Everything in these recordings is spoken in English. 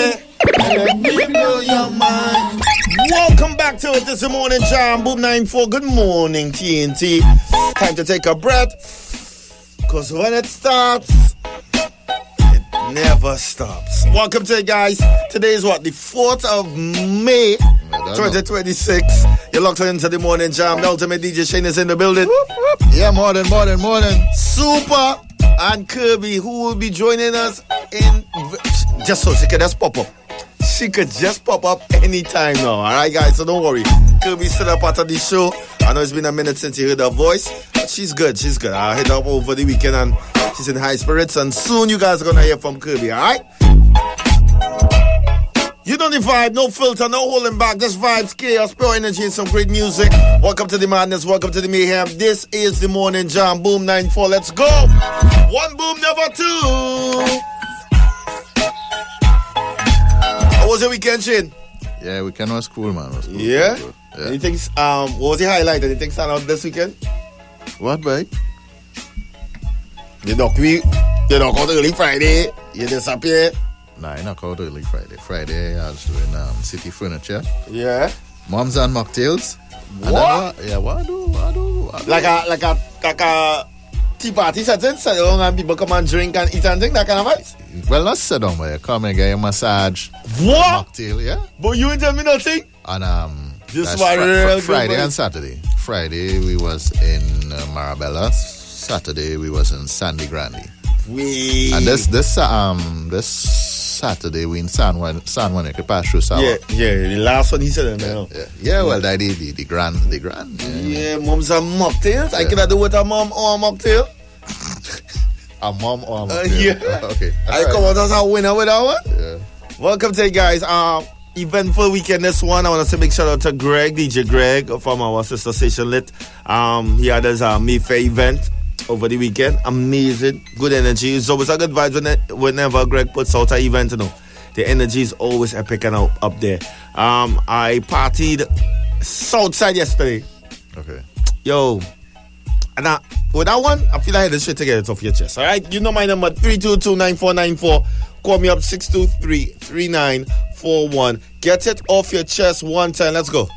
yeah. Let me blow your mind. Welcome back to it this morning, Jam. Boom 94. Good morning, TNT. Time to take a breath. Because when it starts, it never stops. Welcome to it, guys. Today is what? The 4th of May, 2026. You're locked into the morning jam. The ultimate DJ Shane is in the building. Yeah, morning. Super and Kirby, who will be joining us in just so she can just pop up. She could just pop up anytime now. Alright, guys, so don't worry. Kirby's still a part of the show. I know it's been a minute since you heard her voice, but she's good. I hit her up over the weekend and she's in high spirits, and soon you guys are gonna hear from Kirby, alright? You know the vibe, no filter, no holding back, just vibes, chaos, pure energy, and some great music. Welcome to the madness, welcome to the mayhem. This is the morning jam. Boom 94, let's go. One boom, never two. How was your weekend, Shane? Yeah, weekend was cool, man. Was cool. Yeah? Yeah. Anything, what was the highlight? Anything stand out this weekend? What, boy? You knock out early Friday, you disappear. Nah, I knock out early Friday. Friday, I was doing city furniture. Yeah. Moms and mocktails. What? What I do? Like a tea party setting, sit down and people come and drink and eat and drink, that kind of vibes? Well, not sit down, but you come and get a massage. What? Mocktail, yeah. But you ain't tell me nothing? And This that's was Friday and Saturday. Friday we was in Marabella. Saturday we was in Sandy Grande. And this Saturday we in San Juan. You could pass through Sawa. Yeah. The last one he said. Yeah. Well, that the grand. Yeah, moms and mocktails. I cannot do with a mom or a mocktail. A mom or a mocktail. Yeah. Okay. I come out as a winner with that one. Yeah. Welcome to you guys. Eventful weekend this one. I want to say big shout out to Greg, DJ Greg from our sister station Lit. He had his Mayfair event over the weekend. Amazing, good energy. It's always a good vibe whenever Greg puts out an event. You know, the energy is always epic and up there. I partied Southside yesterday. Okay. Yo, and with that one, I feel like I had to straight to get it off your chest. All right, you know my number 322-9494. Call me up 623-3941. Get it off your chest one time. Let's go.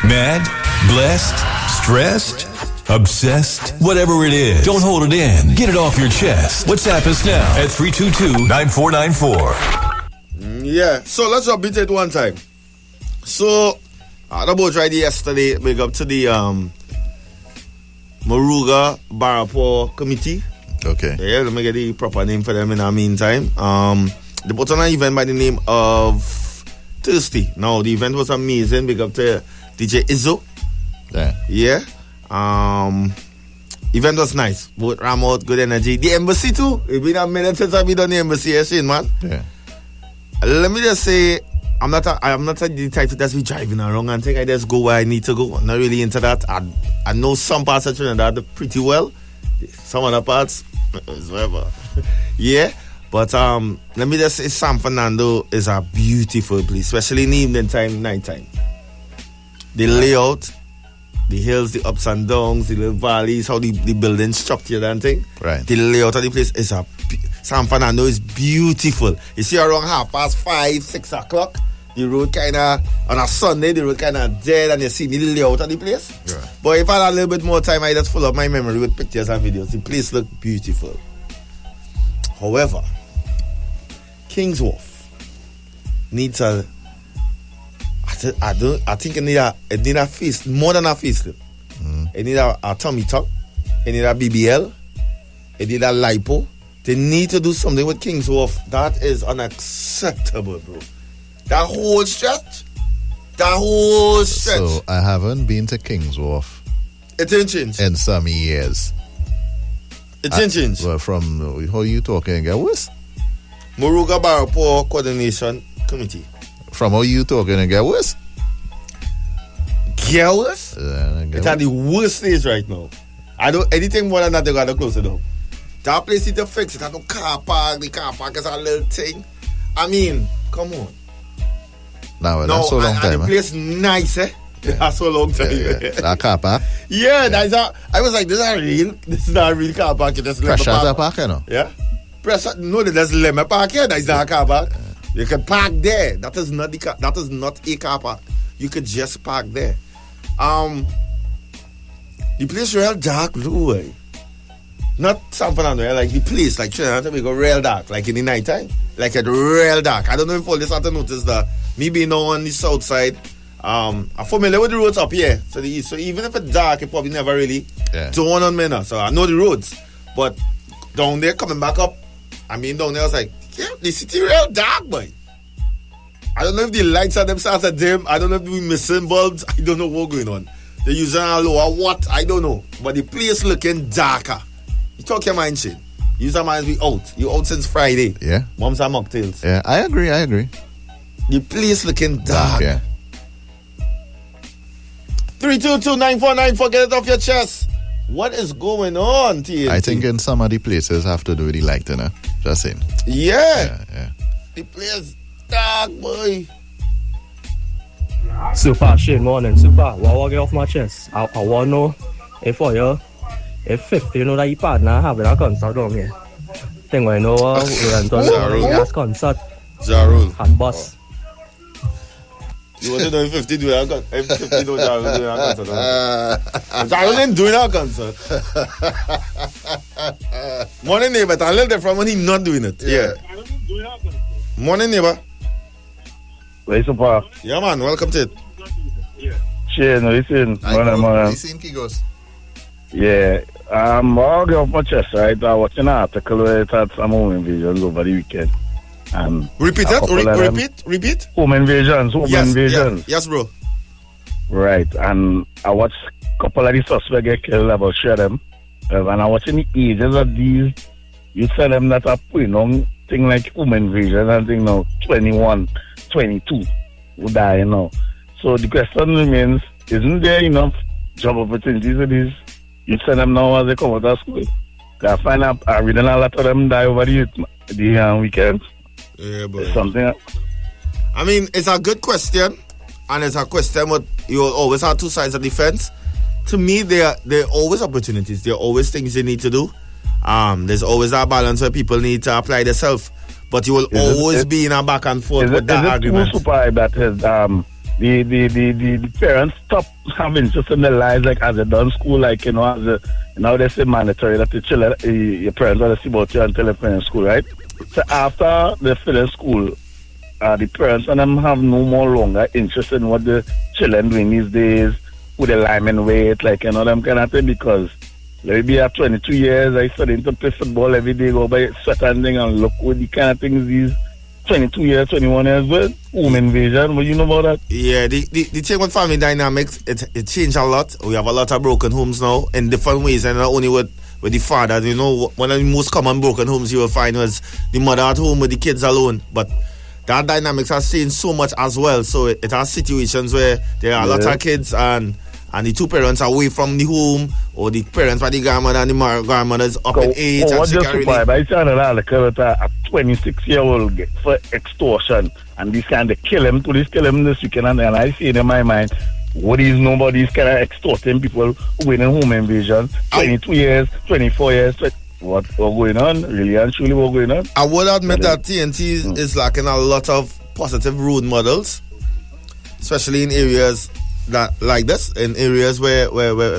Mad, blessed, stressed, obsessed, whatever it is, don't hold it in. Get it off your chest. WhatsApp us now at 322-9494. Yeah, so let's just beat it one time. So, the boat ride yesterday, big up to the Moruga Barapo Committee. Okay. Yeah, let me get the proper name for them in the meantime. They put on an event by the name of Thirsty. Now, the event was amazing. Big up to DJ Izzo. Yeah. Event was nice. Both ram out, good energy. The embassy too. It's been a minute since I've been on the embassy, Shane, man. Yeah. Let me just say, I'm not the type to just be driving around and think I just go where I need to go. I'm not really into that. I know some parts of Trinidad pretty well. Some other parts, whatever. Yeah. But let me just say, San Fernando is a beautiful place, especially in the evening time, night time. The layout, the hills, the ups and downs, the little valleys, how the building structured and thing. Right. The layout of the place is San Fernando is beautiful. You see around 5:30, 6 o'clock, the road kind of, on a Sunday, the road kind of dead, and you see the layout of the place. Right. But if I had a little bit more time, I just fill up my memory with pictures and videos. The place look beautiful. However, King's Wharf needs I think it need a face, more than a facelift. It need a tummy tuck. It need a BBL. It need a lipo. They need to do something with King's Wharf. That is unacceptable, bro. That whole stretch. So I haven't been to King's Wharf. It ain't changed. In some years. It ain't changed. Well, from how you talking again? What's Moruga Barapo Coordination Committee. From how you talking again? What's girls? It's at the worst stage right now. I don't anything more than that they gotta close it down. That place need to fix it. I don't car park. The car park is a little thing. I mean, come on. Now, that's so long time. The place nice, eh? Yeah. That's so long time. Yeah. That car park? Yeah, that's I was like, this is not a real car park. It's Pressure park, you know? Yeah. No, there's lemon park here. That's not a car park. You can park there. That is not a car park. You could just park there. The place real dark, blue. Not San Fernando, like the place, like Trinidad and Tobago, real dark, like in the night time. Like a real dark. I don't know if all this had to notice that me being on the south side, I'm familiar with the roads up here to the east. So even if it's dark, it probably never really dawn on me now. So I know the roads. But down there, coming back up, down there, I was like, yeah, the city real dark, boy. I don't know if the lights are themselves are dim. I don't know if we're missing bulbs. I don't know what's going on. They're using a lower what? I don't know. But the place looking darker. You talk your mind shit. You mind be out. You out since Friday. Yeah. Mums are mocktails. Yeah, I agree. The place looking dark. Yeah. 322-9494, get it off your chest. What is going on, TNT? I think in some of the places have to do with the light, you know. Just saying. Yeah. Yeah. The place dark, boy. Super, Shane, morning. Super. What get off my chest? I want to know if 50, you know that your partner having a concert down here. Thing I know, we're going to a concert. Jarul. And bus. You want to know if 50 do that concert? If 50 do that concert. Jarul ain't doing that concert. Morning, neighbor. It's a little different when he's not doing it. Yeah. Morning, neighbor. Where's Super? Yeah, man. Welcome to it. Shane, listen. Listen, Kigos. Yeah. I'll get off my chest, right? I watched an article where it had some home invasions over the weekend. Repeat it. Repeat. Home invasions. Yes, bro. Right. And I watched a couple of the suspects get killed, about share them. And I watching the ages of these. You tell them that are putting on thing like home invasion and thing now 21, 22 who die, you know. So the question remains, isn't there enough job opportunities for these? You send them now as they come out of school. I find out, I read a lot of them die over the weekend. Yeah, but something. It's a good question, and it's a question what you always have two sides of the fence. To me, there are always opportunities. There are always things you need to do. There's always that balance where people need to apply themselves, but you will always be in a back and forth with that argument. Super that is the parents stop having interest in their lives, like as they done school, like now they say mandatory that the children, your parents want to see about you until they finish school, right? So after they finish school, the parents and them have no more longer interest in what the children doing these days, who they linemen weight, like them kind of thing, because maybe at 22 years I started to play football every day, go by certain thing and look what the kind of things these 22 years, 21 years with home invasion. What you know about that? Yeah, the thing with family dynamics, it changed a lot. We have a lot of broken homes now in different ways, and not only with the father. You know, one of the most common broken homes you will find was the mother at home with the kids alone. But that dynamics has changed so much as well. So it has situations where there are a lot of kids and the two parents are away from the home, or the parents by the grandmother and the grandmother is up in age. What just surprised? I saw a 26-year-old get for extortion, and this kind of kill him this weekend, and I see it in my mind, what is nobody's kind of extorting people who in a home invasion, 22 years, 24 years, what's going on? Really and truly what's going on? I would admit that TNT is lacking a lot of positive role models, especially in areas that like this, in areas where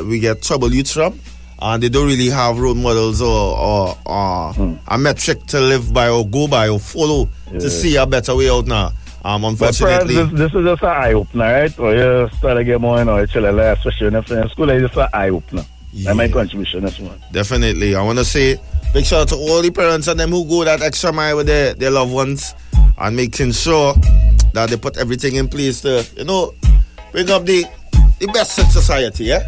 we get trouble youth from, and they don't really have role models or a metric to live by or go by or follow to see a better way out now. Unfortunately, this is just an eye opener, right? Or you start to get more, children, especially when they're in school, it's just an eye opener. Yeah. That's my contribution this one. Definitely. I want to say big shout out to all the parents and them who go that extra mile with their loved ones and making sure that they put everything in place to, bring up the best in society, yeah?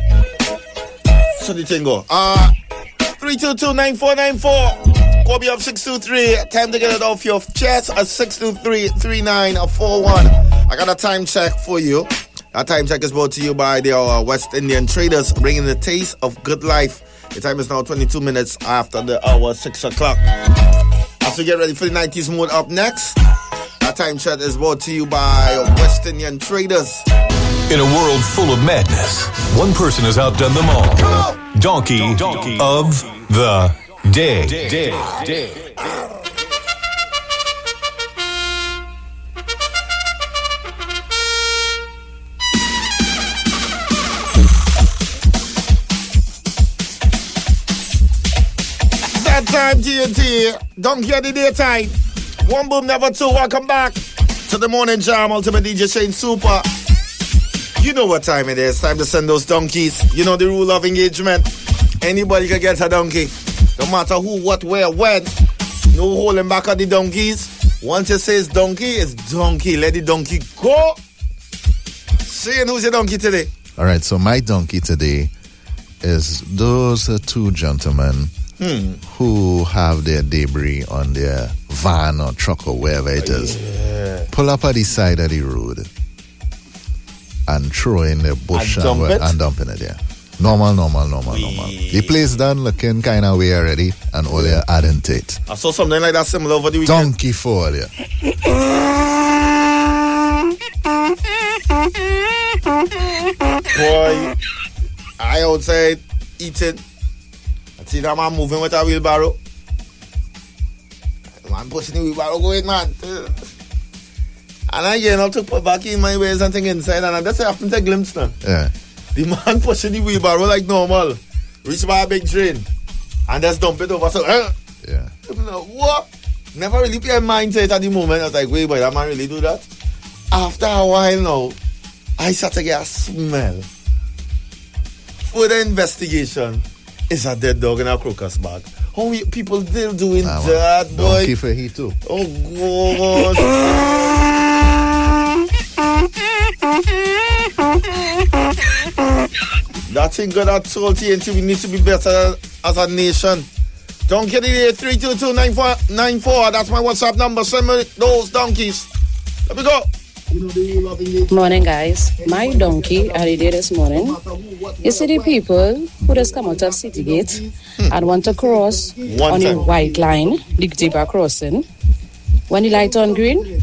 So the thing go. 322-9494. Call me up 623. Time to get it off your chest at 623-3941. I got a time check for you. That time check is brought to you by the West Indian traders, bringing the taste of good life. The time is now 22 minutes after the hour 6 o'clock. As we get ready for the 90s mode up next, that time check is brought to you by West Indian traders. In a world full of madness, one person has outdone them all. Donkey of the day. daytime, TNT. Donkey of the daytime. One boom, never two. Welcome back to the morning jam. Ultimate DJ Shane Super. You know what time it is. Time to send those donkeys. You know the rule of engagement. Anybody can get a donkey. No matter who, what, where, when. No holding back on the donkeys. Once it says donkey, it's donkey. Let the donkey go. Shane, who's your donkey today? All right, so my donkey today is those two gentlemen who have their debris on their van or truck or wherever it is. Yeah. Pull up at the side of the road and throw in the bush and dumping it there. Normal. The place done looking kind of way already, and all they're adding to it. I saw something like that similar over the weekend. Donkey for you. Boy, I outside eating. I see that man moving with a wheelbarrow. Man pushing the wheelbarrow going, man. And I get up to put back in my ways and thing inside, and I just happened to glimpse now. Yeah. The man pushing the wheelbarrow like normal. Reach by a big drain. And just dump it over. So, yeah. What? Never really pay mind to it at the moment. I was like, wait, boy, that man really do that? After a while now, I started to get a smell. Further investigation is a dead dog in a crocus bag. How people still doing that, boy? Donkey for he too. Oh, God. That thing got that salty and we need to be better as a nation. Donkey of the day, 322-9494. That's my WhatsApp number. Send me those donkeys. Let me go. Morning, guys. My donkey of the day this morning. You see the people who just come out of City Gate and want to cross on the white line, the zebra crossing. When the light on green,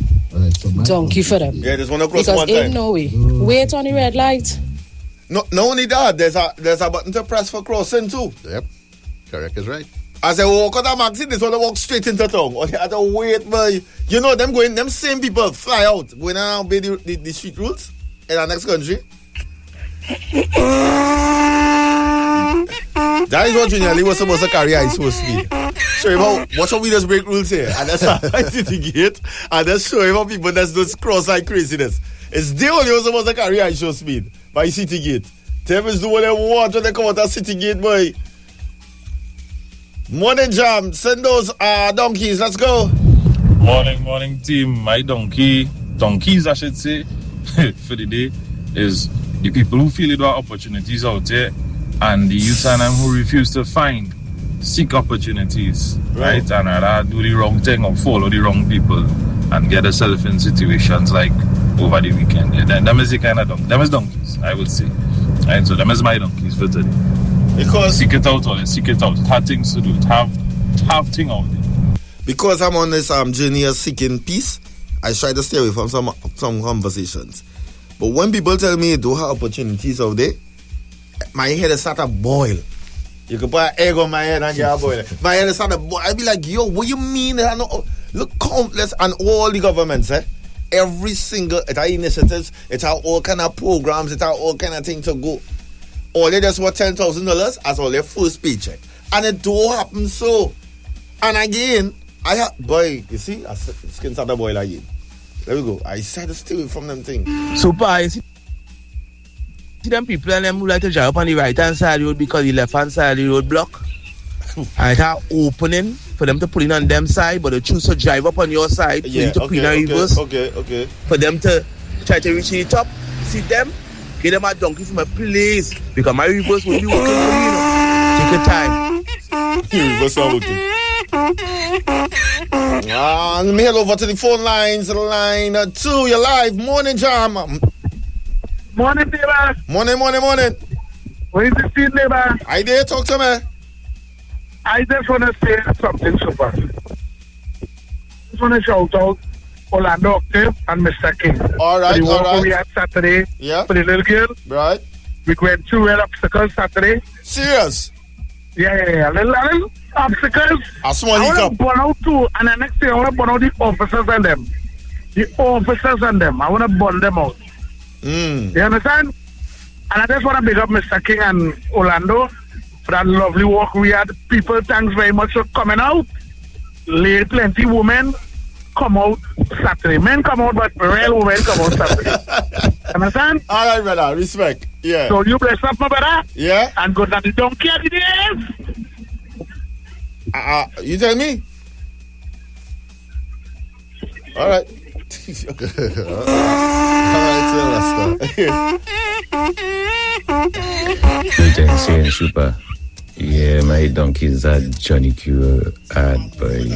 donkey for them. Yeah, there's one across because one time. ain't no way. Wait on the red light. No only that, there's a button to press for crossing too. Yep. Correct is right. As I walk on the maxi, this one they walk straight into town. Or they have to wait, boy. You know them same people fly out going and obey the street rules in our next country. That is what Junior Lee was supposed to carry ice for speed. Show him how watch how we just break rules here. And that's how I see the gate. And just show him how people that's just cross like craziness. It's the only one supposed to carry ice show speed by City Gate. Them is do what they want when they come out of City Gate, boy. Morning jam, send those donkeys, let's go. Morning team. My donkeys I should say, for the day is the people who feel there are opportunities out there and the youth and them who refuse to seek opportunities, right? And rather do the wrong thing or follow the wrong people and get themselves in situations like over the weekend. Yeah, them is the kind of donkeys, I would say. Right, so them is my donkeys for today. Because seek it out. It have things to do. It have thing out there. Because I'm on this journey of seeking peace, I try to stay away from some conversations. But when people tell me do have opportunities out there, my head is start to boil. You can put an egg on my head and get a boil. My head is start to boil. I be like, yo, what you mean? Look, countless and all the governments, every single initiatives, it have all kind of programs, it have all kind of things to go. All they just want $10,000 as all their first paycheck. And it do happen so. And again, boy, you see, skin started to boil again. There we go. I started to stay away from them things. Super, you see them people and them who like to drive up on the right hand side road because the left hand side of the road block. And it have opening for them to pull in on them side, but they choose to drive up on your side for you to pull in a reverse. Okay. For them to try to reach the top. See them? Give them a donkey from a place because my reverse will be working for you, you know. Take your time. Reverse not working. Let me head over to the phone lines. Line 2, you're live. Morning, jam. Morning, neighbor. Morning. What is the scene, neighbor? I dare talk to me. I just want to say something super. Just want to shout out Orlando Octave and Mr. King. All right. We had Saturday for the little girl. Right. We went through real obstacles Saturday. Serious? Yeah. Little obstacles. A small I want hiccup. to burn out too. And the next thing, I want to burn out the officers and them. I want to burn them out. You understand? And I just want to big up Mr. King and Orlando for that lovely walk we had. People, thanks very much for coming out. Plenty women come out Saturday. Men come out, but real women come out Saturday. Understand? All right, brother. Respect. Yeah. So you bless up, my brother. Yeah. And go to the donkey at the days. You tell me? All right. Saying super. Yeah, my donkeys are Johnny Q boy.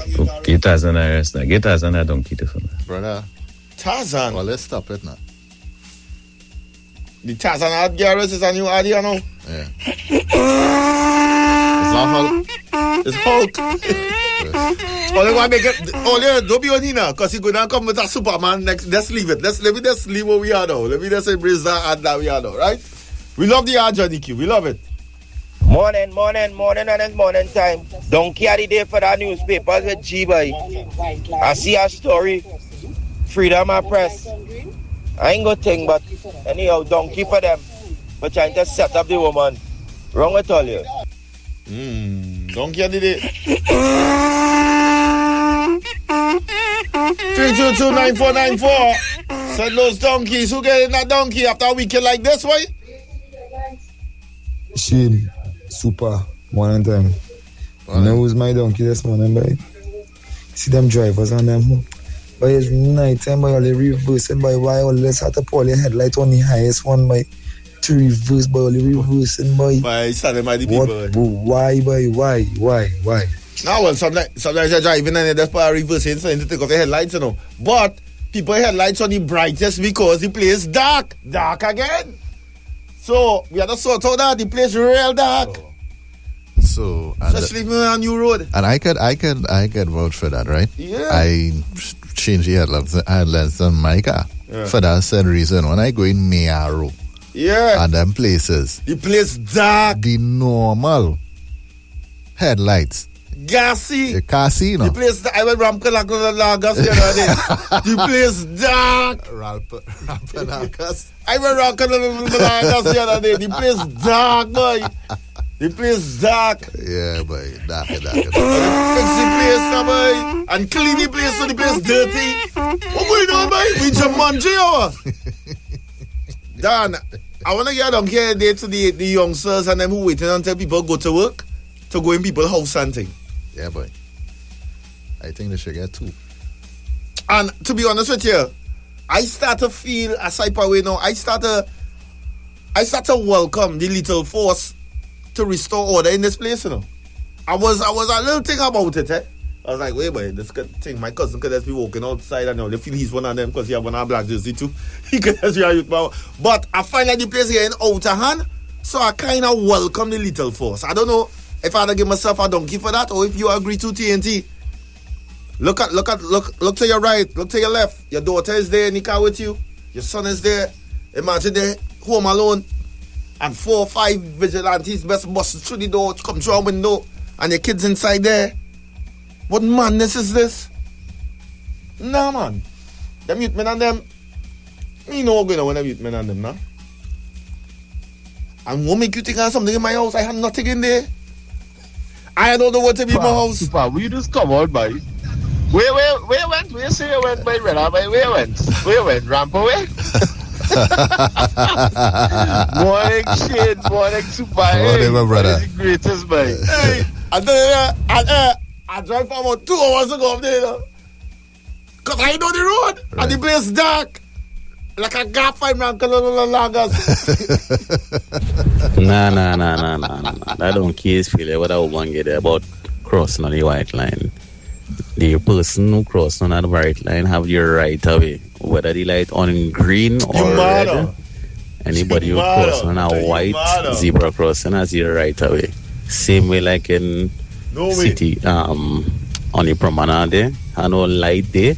Get us on a rest now. Get us on a donkey to me. Brother. Tarzan. Well, let's stop it now. The Tarzan ad Garrus is a new idea now. Yeah. It's not Hulk. It's Hulk. Only want to make it. Only don't be on here because he go down come with a Superman next. Let's leave it. Let me just leave what we are now. Let me just embrace that ad that we are now, right? We love the ad, Johnny Q. We love it. Morning, and it's morning time. Don't carry the day for the newspapers with G-Boy. I see a story. Freedom of press. I ain't gonna think, but anyhow, donkey for them. But trying to set up the woman. Wrong with all you. Donkey did it. 322-9494. Send those donkeys. Who get in that donkey after a weekend like this, way? Shane, super, morning time. You know who's my donkey this morning, boy? See them drivers on them. But it's night time, boy, all they reversing, boy. Why all they start to pull your headlight on the highest one, boy? To reverse, boy, all they reversing, boy. Why, started by the people. Why, boy? Why? Now, well, sometimes you're driving and that's part of reversing, so you need to take off your headlights, you know. But people headlights on the brightest because the place dark. Dark again. So, we have to sort out that the place real dark. So, just leave me on a new road. And I could vouch for that, right? Yeah. I changed the headlights on my car. Yeah. For that said reason. When I go in Mayaro, yeah, and them places, the place dark. The normal headlights, gassy. The casino. The place I went Ramkanakas the other day. The place dark. Ramkanakas. I went Ramkanakas the other day. The place dark, boy. The place dark. Yeah, boy. Dark. Fix the place now, boy. And clean the place so the place dirty. What going on, boy? We jump on jail. Dan, I want to get down here today to the youngsters and them who waiting until people go to work to go in people's house and thing. Yeah, boy. I think they should get two. And to be honest with you, I start to feel a type of way now. I start to welcome the little force to restore order in this place, you know. I was a little thing about it, eh? I was like, wait, boy, this thing, my cousin could just be walking outside and they feel he's one of them because he have one of black jersey too. He could just be a youth power. But I find like the place getting out of hand, so I kind of welcome the little force. I don't know if I had to give myself a donkey for that or if you agree to TNT. Look to your right, look to your left. Your daughter is there in the car with you. Your son is there. Imagine they're home alone. And 4 or 5 vigilantes best bust through the door, come through a window, and your kids inside there. What madness is this? Nah, man. Them youth men and them, me know going on when them youth men and them, nah. And won't make you think I have something in my house. I have nothing in there. I don't know what to be in my house. Super, will you just come out, boy? Where went? Where say you went, my brother? Where went? Ramp away? Morning, Shane. Morning, Super. Whatever, brother. The greatest, boy. Hey, I drive for about 2 hours ago up there, because I know the road, right. And the place dark. Like a gap 5 man Lagos. Nah. That don't case feel what I woman get about crossing on the white line. The person who crossing on the white line have your right away. Whether the light on green or red. Anybody who crossing on a white zebra crossing has your right away. Same way like in city on the promenade and no light there.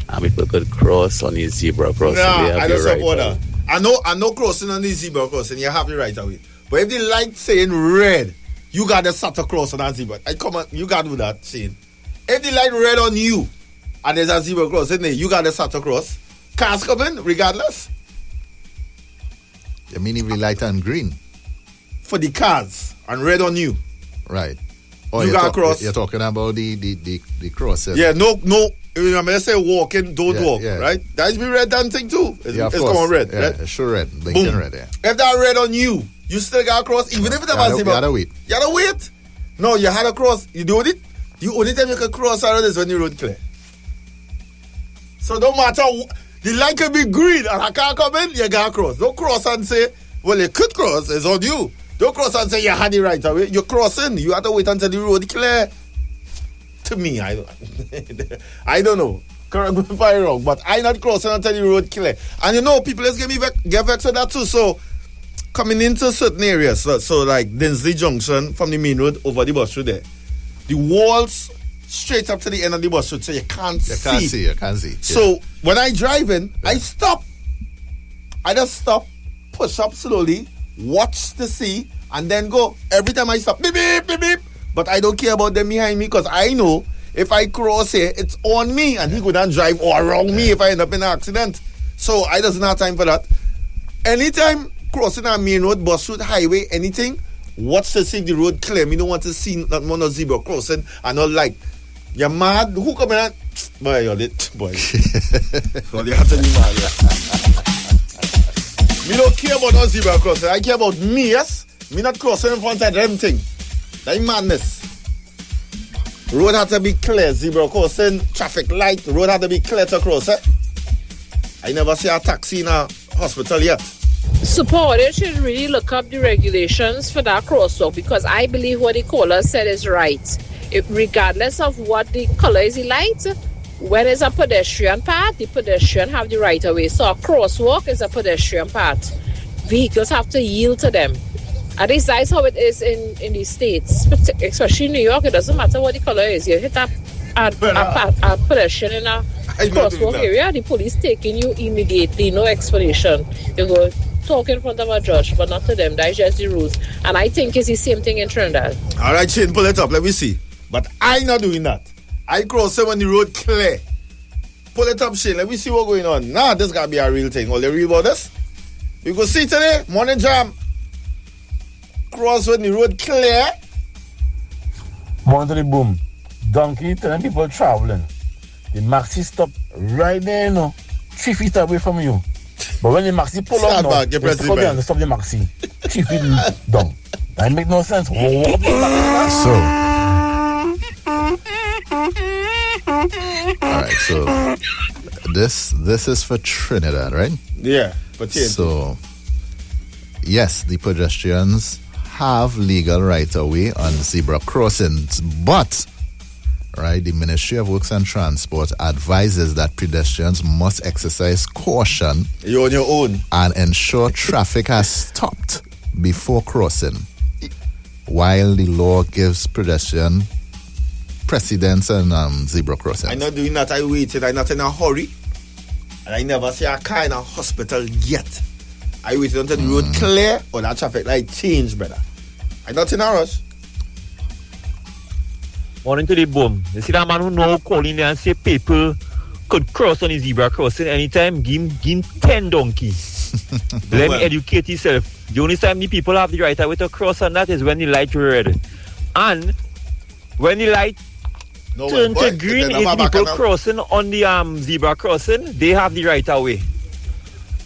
And people could cross on the zebra crossing. Nah, I don't support that. I know crossing on the zebra crossing, you have it right away. But if the light saying red, you got to start to cross on that zebra. You got to do that, Shane. If the light red on you, and there's a zebra crossing there, you got to start to cross. Cars coming, regardless. You mean if the light on green? For the cars, and red on you. Right. You got cross. You're talking about the crossing. Yeah, no. Remember, I say walking, don't walk, right? That's be red damn thing too. It's going red, right? It's sure red. Blinking red, yeah. If that red on you, you still got cross, even if it's about You gotta wait. You gotta wait. No, you had a cross. You do it. The only time you can cross around is when the road clear. So don't matter. The light can be green and I can't come in, you gotta cross. Don't cross and say, well, you could cross, it's on you. Don't cross and say you had the right away. You're crossing. You have to wait until the road clear. To me, I don't know. Correct me if I'm wrong, but I not crossing until the road clear. And you know, people is get vexed with that too. So coming into certain areas, so like Dinsley Junction from the main road over the bus road there, the walls straight up to the end of the bus road, so you can't see. You can't see. So when I drive in, I stop. I just stop, push up slowly, watch to see, and then go. Every time I stop, beep, beep, beep, beep. But I don't care about them behind me because I know if I cross here, it's on me and he could not drive or around me if I end up in an accident. So I doesn't have time for that. Anytime crossing a main road, bus road, highway, anything, watch to see the road clear. Me don't want to see not one of zebra crossing and not like, you're mad? Who coming out? Boy, you're lit, boy. Well, you have to be mad. Me don't care about no zebra crossing. I care about me, yes? Me not crossing in front of them thing. That's madness. Road has to be clear, zebra crossing, traffic light, road has to be clear to cross it. I never see a taxi in a hospital yet. Supporters should really look up the regulations for that crosswalk because I believe what the caller said is right. Regardless of what the color is the light, when it's a pedestrian path, the pedestrian have the right of way. So a crosswalk is a pedestrian path. Vehicles have to yield to them. At least that's how it is in the States, especially in New York. It doesn't matter what the color is. You hit a pedestrian in a crosswalk area, the police taking you immediately, no explanation. You go talk in front of a judge, but not to them. That's just the rules. And I think it's the same thing in Trinidad. All right, Shane, pull it up. Let me see. But I'm not doing that. I cross it when the road clear. Pull it up, Shane. Let me see what's going on. Nah, this got to be a real thing. All they real about this? You go see today, morning jam. Cross when the road clear. Morning to the boom. Donkey telling people traveling. The maxi stop right there, 3 feet away from you. But when the maxi pull up, you stop the maxi 3 feet down. That make no sense. So, all right. So this is for Trinidad, right? Yeah. But so, yes, the pedestrians have legal right of way on zebra crossings, but right, the Ministry of Works and Transport advises that pedestrians must exercise caution. You're on your own. And ensure traffic has stopped before crossing, while the law gives pedestrian precedence on zebra crossings. I'm not doing that. I waited. I'm not in a hurry. And I never see a car in a hospital yet. I waited until the road clear or that traffic light change, brother. I'm not in a rush. Morning to the boom. You see that man who know calling there and say people could cross on the zebra crossing anytime, give him 10 donkey. Let me educate yourself. The only time the people have the right way to cross on that is when the light red. And when the light turn to green, if the people crossing on the zebra crossing, they have the right of way.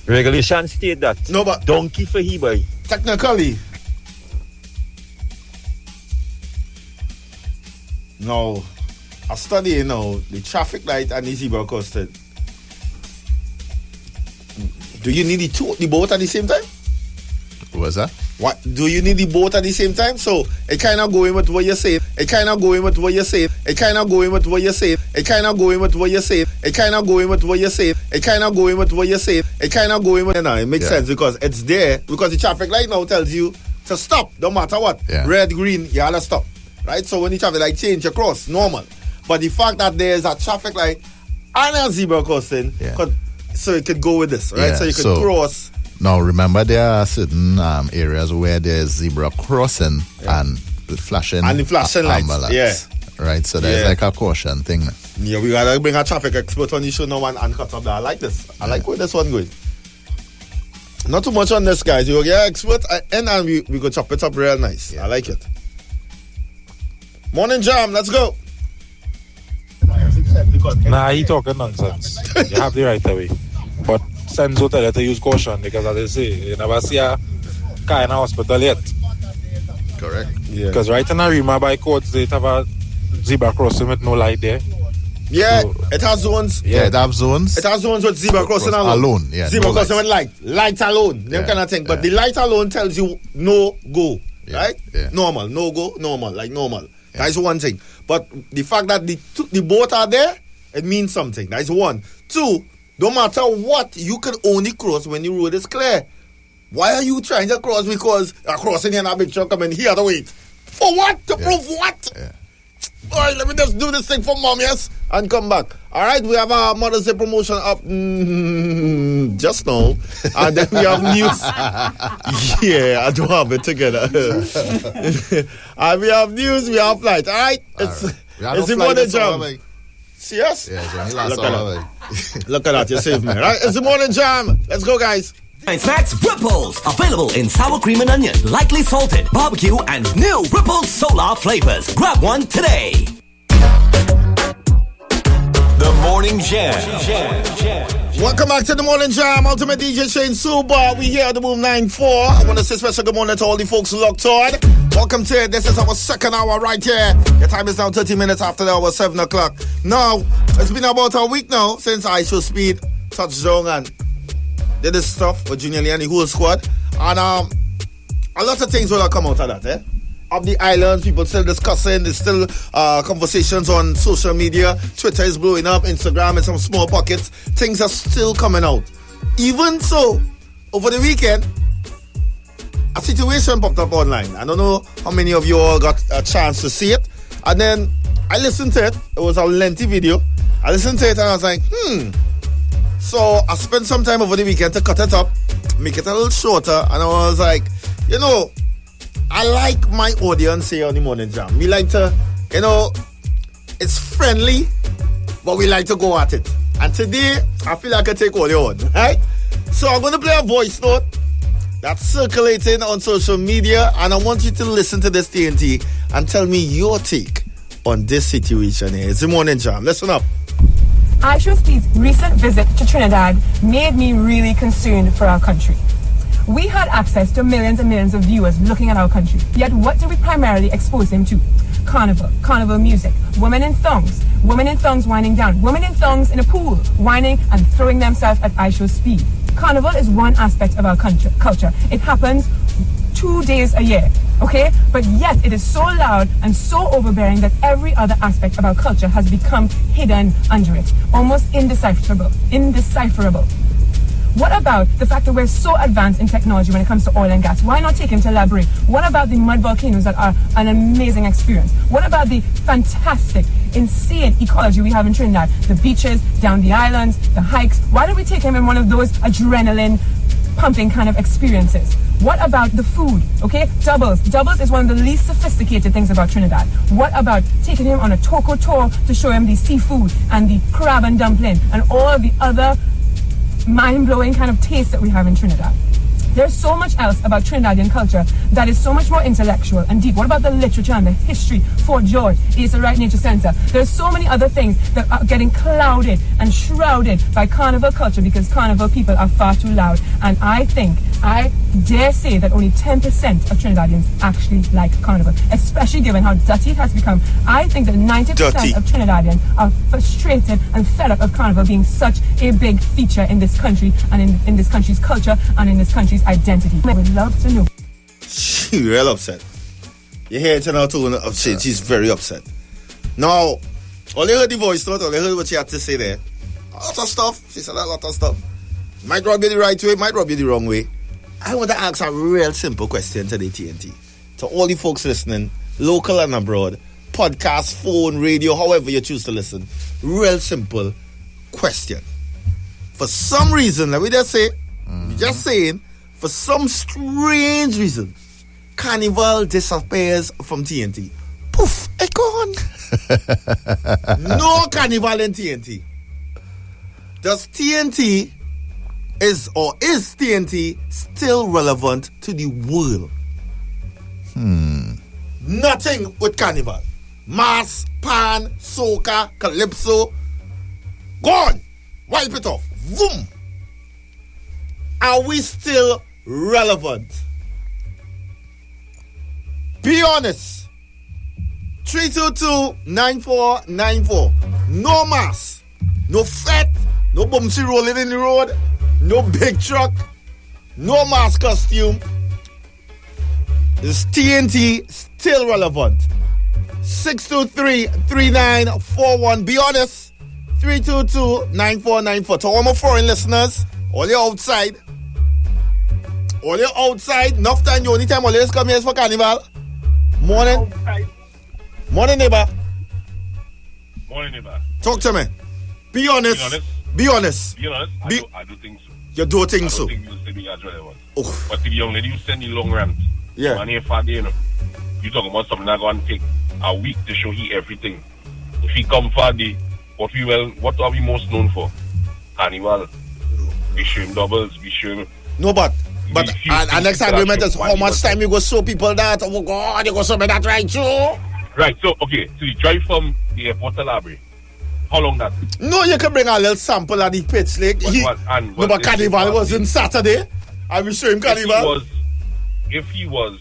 Regulations state that. No, but donkey for he boy. Technically, no. I study the traffic light and the zebra crossing. Do you need the both at the same time? What's that? What do you need the both at the same time? So it kind of going with what you say. It kind of going with what you say. It kind of going with what you say. It kind of going with what you say. It kind of going with what you say. It kind of going with what you say. It kind of going with. It makes sense because it's there because the traffic light now tells you to stop. Don't matter what. Yeah. Red, green, you gotta stop. Right. So when the traffic light change, you cross normal. But the fact that there's a traffic light and a zebra crossing, so you could go with this, right? Yeah. So you could cross. Now, remember, there are certain areas where there's zebra crossing and flashing lights. Yeah. Right, so there's like a caution thing. Yeah, we gotta bring a traffic expert on the show now and cut up that. I like this. I like where this one going. Not too much on this, guys. You get expert and we go chop it up real nice. I like it. Morning Jam, let's go. Nah, he talking nonsense. You have the right away. But Senzo tell you to use caution because as they say, you never see a car in a hospital yet. Correct. Yeah. Because right in Arima by courts, they have a zebra crossing with no light there. Yeah, So, it has zones. Yeah, it has zones. It has zones with zebra crossing alone. Yeah, zebra no crossing with light alone. Them kind of thing. But the light alone tells you no go, right? Yeah. Normal, no go, normal, like normal. Yeah. That's one thing. But the fact that the both are there, it means something. That's one. Two, no matter what, you can only cross when the road is clear. Why are you trying to cross because a crossing in a big truck coming here to wait? For what? To prove what? Yeah. All right, let me just do this thing for mom, yes, and come back. All right, we have our Mother's Day promotion up just now. And then we have news. Yeah, I don't have it together. And we have news, we have flight. All right, it's the morning jam. Serious? Yeah, Johnny, last hour. Look at that, you saved me. All right, it's the morning jam. Let's go, guys. Snacks Ripples, available in sour cream and onion, lightly salted, barbecue, and new Ripples Solar flavors. Grab one today. The Morning Jam. Welcome back to the Morning Jam. Ultimate DJ Shane Suba. We here at the Move 9-4. I want to say special good morning to all the folks locked on. Welcome to it. This is our second hour right here. The time is now 30 minutes after the hour 7 o'clock. Now, it's been about a week now since I Show Speed touched down and did this stuff with Junior Lee and the whole squad. And a lot of things will come out of that, Of the islands, people still discussing. There's still conversations on social media. Twitter is blowing up, Instagram in some small pockets. Things are still coming out. Even so, over the weekend, a situation popped up online. I don't know how many of you all got a chance to see it. And then I listened to it. It was a lengthy video. I listened to it and I was like, So I spent some time over the weekend to cut it up, make it a little shorter, and I was like, I like my audience here on the Morning Jam. We like to, it's friendly, but we like to go at it. And today, I feel like I take all your own, right? So I'm going to play a voice note that's circulating on social media, and I want you to listen to this TNT and tell me your take on this situation here. It's the Morning Jam. Listen up. I Show Speed's recent visit to Trinidad made me really concerned for our country. We had access to millions and millions of viewers looking at our country. Yet what do we primarily expose them to? Carnival music, women in thongs winding down, women in thongs in a pool, whining and throwing themselves at I Show Speed. Carnival is one aspect of our culture. It happens 2 days a year, okay? But yet it is so loud and so overbearing that every other aspect of our culture has become hidden under it, almost indecipherable. What about the fact that we're so advanced in technology when it comes to oil and gas? Why not take him to elaborate? What about the mud volcanoes that are an amazing experience? What about the fantastic, insane ecology we have in Trinidad? The beaches, down the islands, the hikes. Why don't we take him in one of those adrenaline pumping kind of experiences? What about the food? Okay, Doubles is one of the least sophisticated things about Trinidad. What about taking him on a Toco tour to show him the seafood and the crab and dumpling and all the other mind-blowing kind of taste that we have in Trinidad? There's so much else about Trinidadian culture that is so much more intellectual and deep. What about the literature and the history? Fort George, Asa Wright Nature Center. There's so many other things that are getting clouded and shrouded by carnival culture because carnival people are far too loud. And I dare say that only 10% of Trinidadians actually like carnival, especially given how dirty it has become. I think that 90% of Trinidadians are frustrated and fed up of carnival being such a big feature in this country and in this country's culture and in this country's identity. I would love to know. She's real upset. You hear it now too upset. She's very upset. Now, all you heard the voice note, all you heard what she had to say there. A lot of stuff. She said a lot of stuff. Might rub you the right way, might rub you the wrong way. I want to ask a real simple question today, TNT. To all the folks listening, local and abroad, podcast, phone, radio, however you choose to listen. Real simple question. For some reason, let me just say, just saying, for some strange reason, Carnival disappears from TNT. Poof, it's gone. No Carnival in TNT. Does TNT is TNT still relevant to the world? Nothing with Carnival. mass, pan, soca, calypso. Gone. Wipe it off. Boom. Are we still relevant? Be honest. 322-9494. No mass. No fat. No bumsy rolling in the road. No big truck. No mass costume. Is TNT still relevant? 623-3941. Be honest. 322-9494. To all my foreign listeners, all you outside. Enough time, the only time all you come here is for Carnival. Morning. Morning, neighbor. Talk to me. Be honest. Be honest. I do think so. You do think so? I don't think you'll say me as relevant. But if the young lady you send the long rant, yeah. Man, here for day, you talking about something that going to take a week to show he everything. If he come for the, what are we most known for? Carnival. We show him doubles. We show him. No, but our next agreement is how much time you go show people that. Oh God, you go show me that right too. Right. So okay. So you drive from the airport to Library. How long that? No, you can bring a little sample at the pitch lake. But Carnival was in Saturday. I will show him Carnival. If he was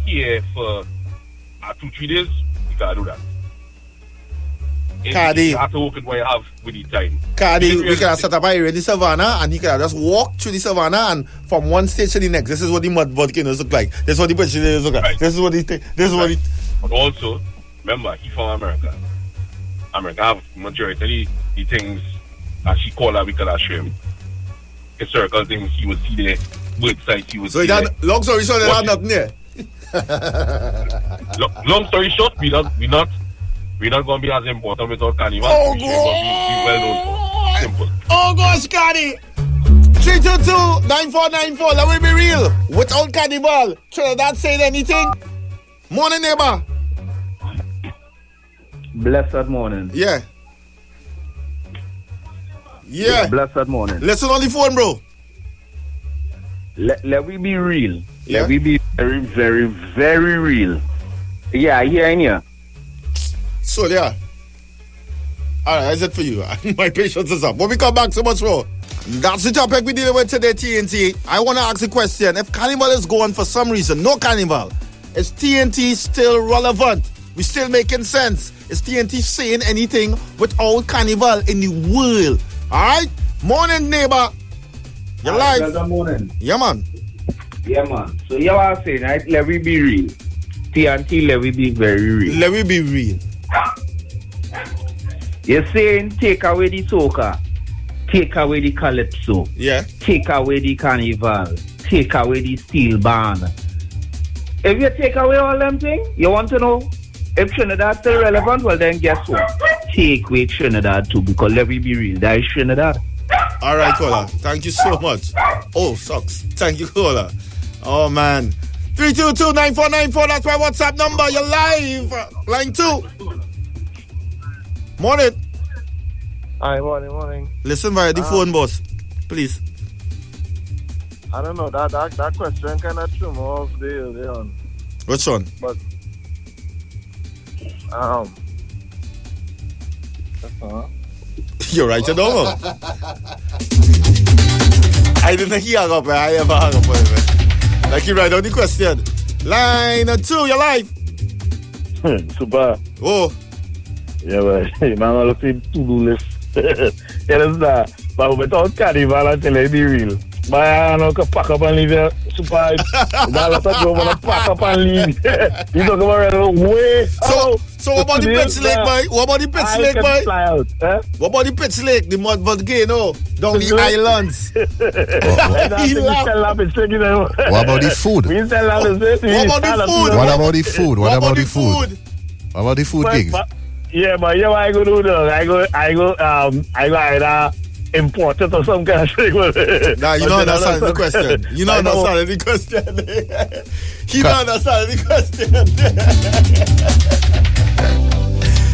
here for 2-3 days, you can't do that. Cardi, you have to work it where you have with the time. Cardi, we can have set up area in the savannah and he can just walk through the savannah and from one stage to the next. This is what the mud volcanoes look like. This is what the pitch look like. Right. This is what But also, remember, he from America. America have majority of the things as she call her, we can show him. Historical things he would see there, bird sites he would see there. Long story short, they have nothing there. Long story short, we're not going to be as important without Carnival. Oh, God. Be well known for. Simple. Oh, gosh, Cardi. 322-9494. Let me be real. Without Carnival, Trinidad saying anything? Morning, neighbor. Blessed morning. Yeah. Blessed morning. Listen on the phone, bro. Let we be real. Yeah. Let we be very, very, very real. Yeah, in here. So, yeah. Alright, that's it for you. My patience is up. When we come back, so much more. That's the topic we're dealing with today, TNT. I want to ask a question. If Carnival is going for some reason, no Carnival, is TNT still relevant? We still making sense? Is TNT saying anything without Carnival in the world? Alright? Morning, neighbor. You're live. Good morning. Yeah, man. So you are saying, right? Let we be real. TNT, let we be very real. Let we be real. You're saying take away the soca, take away the calypso, take away the carnival, take away the steel band. If you take away all them things, you want to know if Trinidad still relevant, well then guess what? Take away Trinidad too, because let me be real, that is Trinidad. Alright, caller. Thank you so much. Oh, sucks. Thank you, caller. Oh, man. 322-9494, that's my WhatsApp number. You're live. Line 2. Morning. Hi, morning. Listen via the phone, boss. Please. I don't know, that question kind of threw me off there on. Which one? But, You're right, you know. I didn't hear up, man. I ever hung up on it, man. Like you write down the question. Line 2, you're live. Super. Oh. Yeah, but man, I look at to-do list. But without Carnival, until I be real. But I don't pack up and leave here. Super. That lot of people want to pack up and leave. You talk about way. So what about the pitch lake, boy? What about the pitch lake, boy? What about the pitch lake, the mud volcano down the islands? What about the food? What about the food? What about the food gigs? Yeah, but you know what I go do though? I go either import it or some kind of thing. Nah, you don't understand the question. You don't understand the question. He don't understand the question.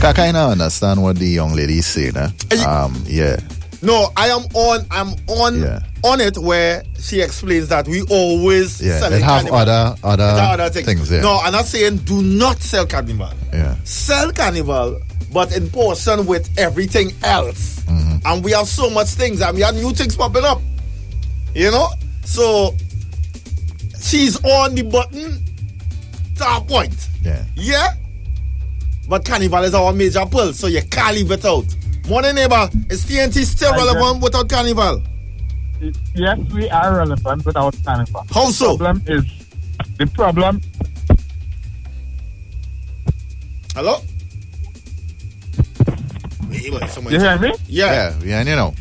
I kind of understand what the young lady is saying. Yeah. No, I am on it where she explains that we always sell they have other things. Yeah. No, I'm not saying do not sell Carnival. Yeah. sell Carnival, but in portion with everything else. And we have so much things, and we have new things popping up. You know? So, she's on the button to a point. Yeah? But Carnival is our major pull, so you can't leave it out. Morning, neighbor. Is TNT still relevant without Carnival? Yes, we are relevant without Carnival. How so? The problem. Hello? You hear me? Yeah, we hear you now.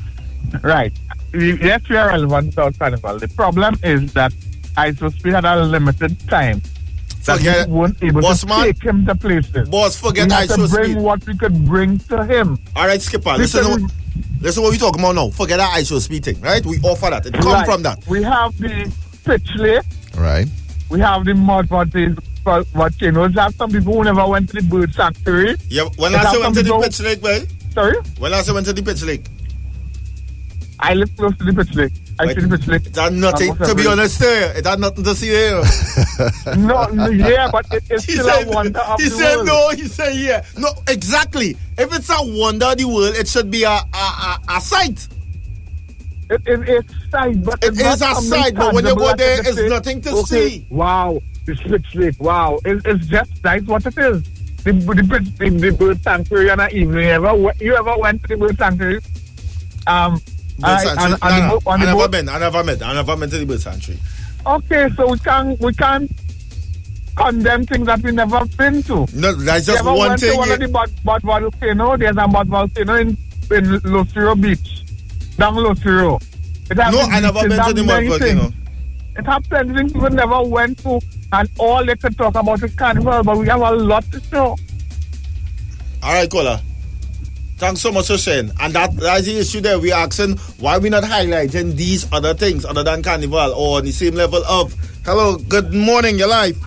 Right. Yes, we are relevant without Carnival. The problem is that ISOSP had a limited time. That we weren't able to take him to places. Boss, forget we had to ISOSP. bring what we could bring to him. All right, Skipper, listen what we're talking about now. Forget that ISOSP thing, right? We offer that. It comes from that. We have the pitch lake. Right. We have the mud volcanoes. We have some people who never went to the bird sanctuary. Yeah, when last I went to the pitch lake, boy? Sorry? When last I went to the pitch lake? I live close to the pitch lake. I see the pitch lake. It had nothing, to be honest, there. It had nothing to see there. Yeah, but it's still a wonder of the world. He said no, he said yeah. No, exactly. If it's a wonder of the world, it should be a sight. It is a sight, but it is a sight, but when you go there, it's nothing to see. Wow, the pitch lake, wow. It's just that's what it is. The bird sanctuary on an evening. You ever went to the bird sanctuary? I never been to the bird sanctuary. Okay, so we can't condemn things that we never been to. No, that's just one went thing. To one of the mud volcano. There's a mud volcano in Lucero Beach, down Lucero. I never been to the mud volcano. It has plenty of things we never went to, and all they could talk about is Carnival, but we have a lot to show. All right, Kola. Thanks so much for sharing. And that's the issue there. We're asking why we're not highlighting these other things other than Carnival or on the same level of. Hello, good morning, you're live.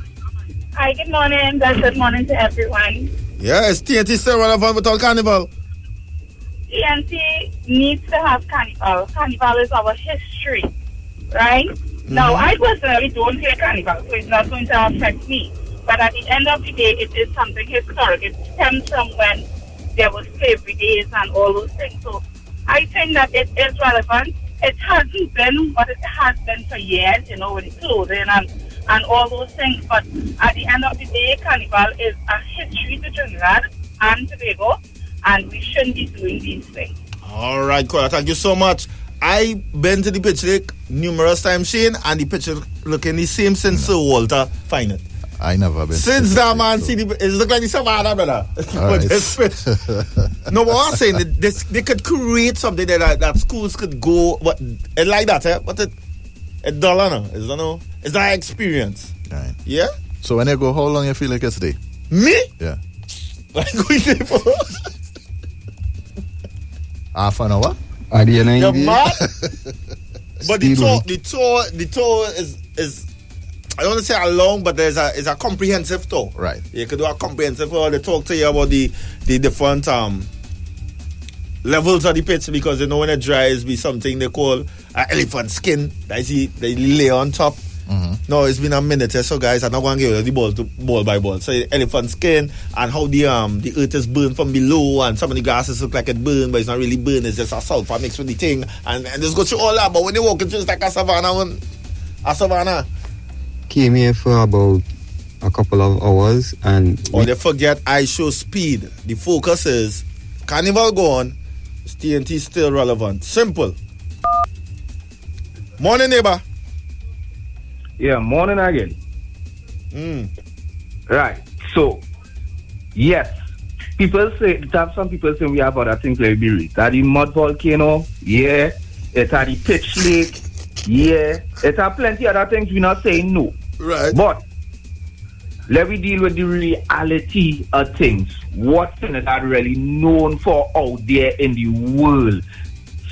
Hi, good morning. Good morning to everyone. Yeah, is TNT still relevant without Carnival? TNT needs to have Carnival. Carnival is our history, right? Now, I personally don't hear Carnival, so it's not going to affect me. But at the end of the day, it is something historic. It stems from when there was slavery days and all those things. So I think that it is relevant. It hasn't been what it has been for years, you know, with the clothing and all those things. But at the end of the day, Carnival is a history to Trinidad and Tobago, and we shouldn't be doing these things. All right, Cora, thank you so much. I've been to the pitch lake numerous times, Shane, and the pitch looking the same since Sir Walter find it. I never been. Since that man, see, it look like the savannah, brother. No, what I'm saying, they could create something that schools could go, but it like that, eh? But it dull, no? It's that experience. Right. Yeah? So when you go, how long you feel like yesterday? Me? Yeah. Like going there for half an hour? You're mad? But the tour is I don't want to say a long, but it's a comprehensive tour. Right. You could do a comprehensive tour. They talk to you about the different levels of the pitch, because you know when it dries, be something they call elephant skin. They lay on top. Mm-hmm. No, it's been a minute, so guys, I'm not going to give you the ball to ball by ball. So elephant skin and how the earth is burned from below, and some of the grasses look like it burned, but it's not really burned. It's just a sulfur mixed with the thing, and just go through all that. But when they walk into it's like a savannah. Came here for about a couple of hours, and they forget I show speed. The focus is Carnival gone, TNT still relevant. Simple. Morning, neighbor. Yeah, morning again. Right. So, yes, some people say we have other things like Biri. That the mud volcano, yeah. It's at the pitch lake, yeah. It's a plenty other things we're not saying no. Right. But let me deal with the reality of things. What Trinidad really known for out there in the world?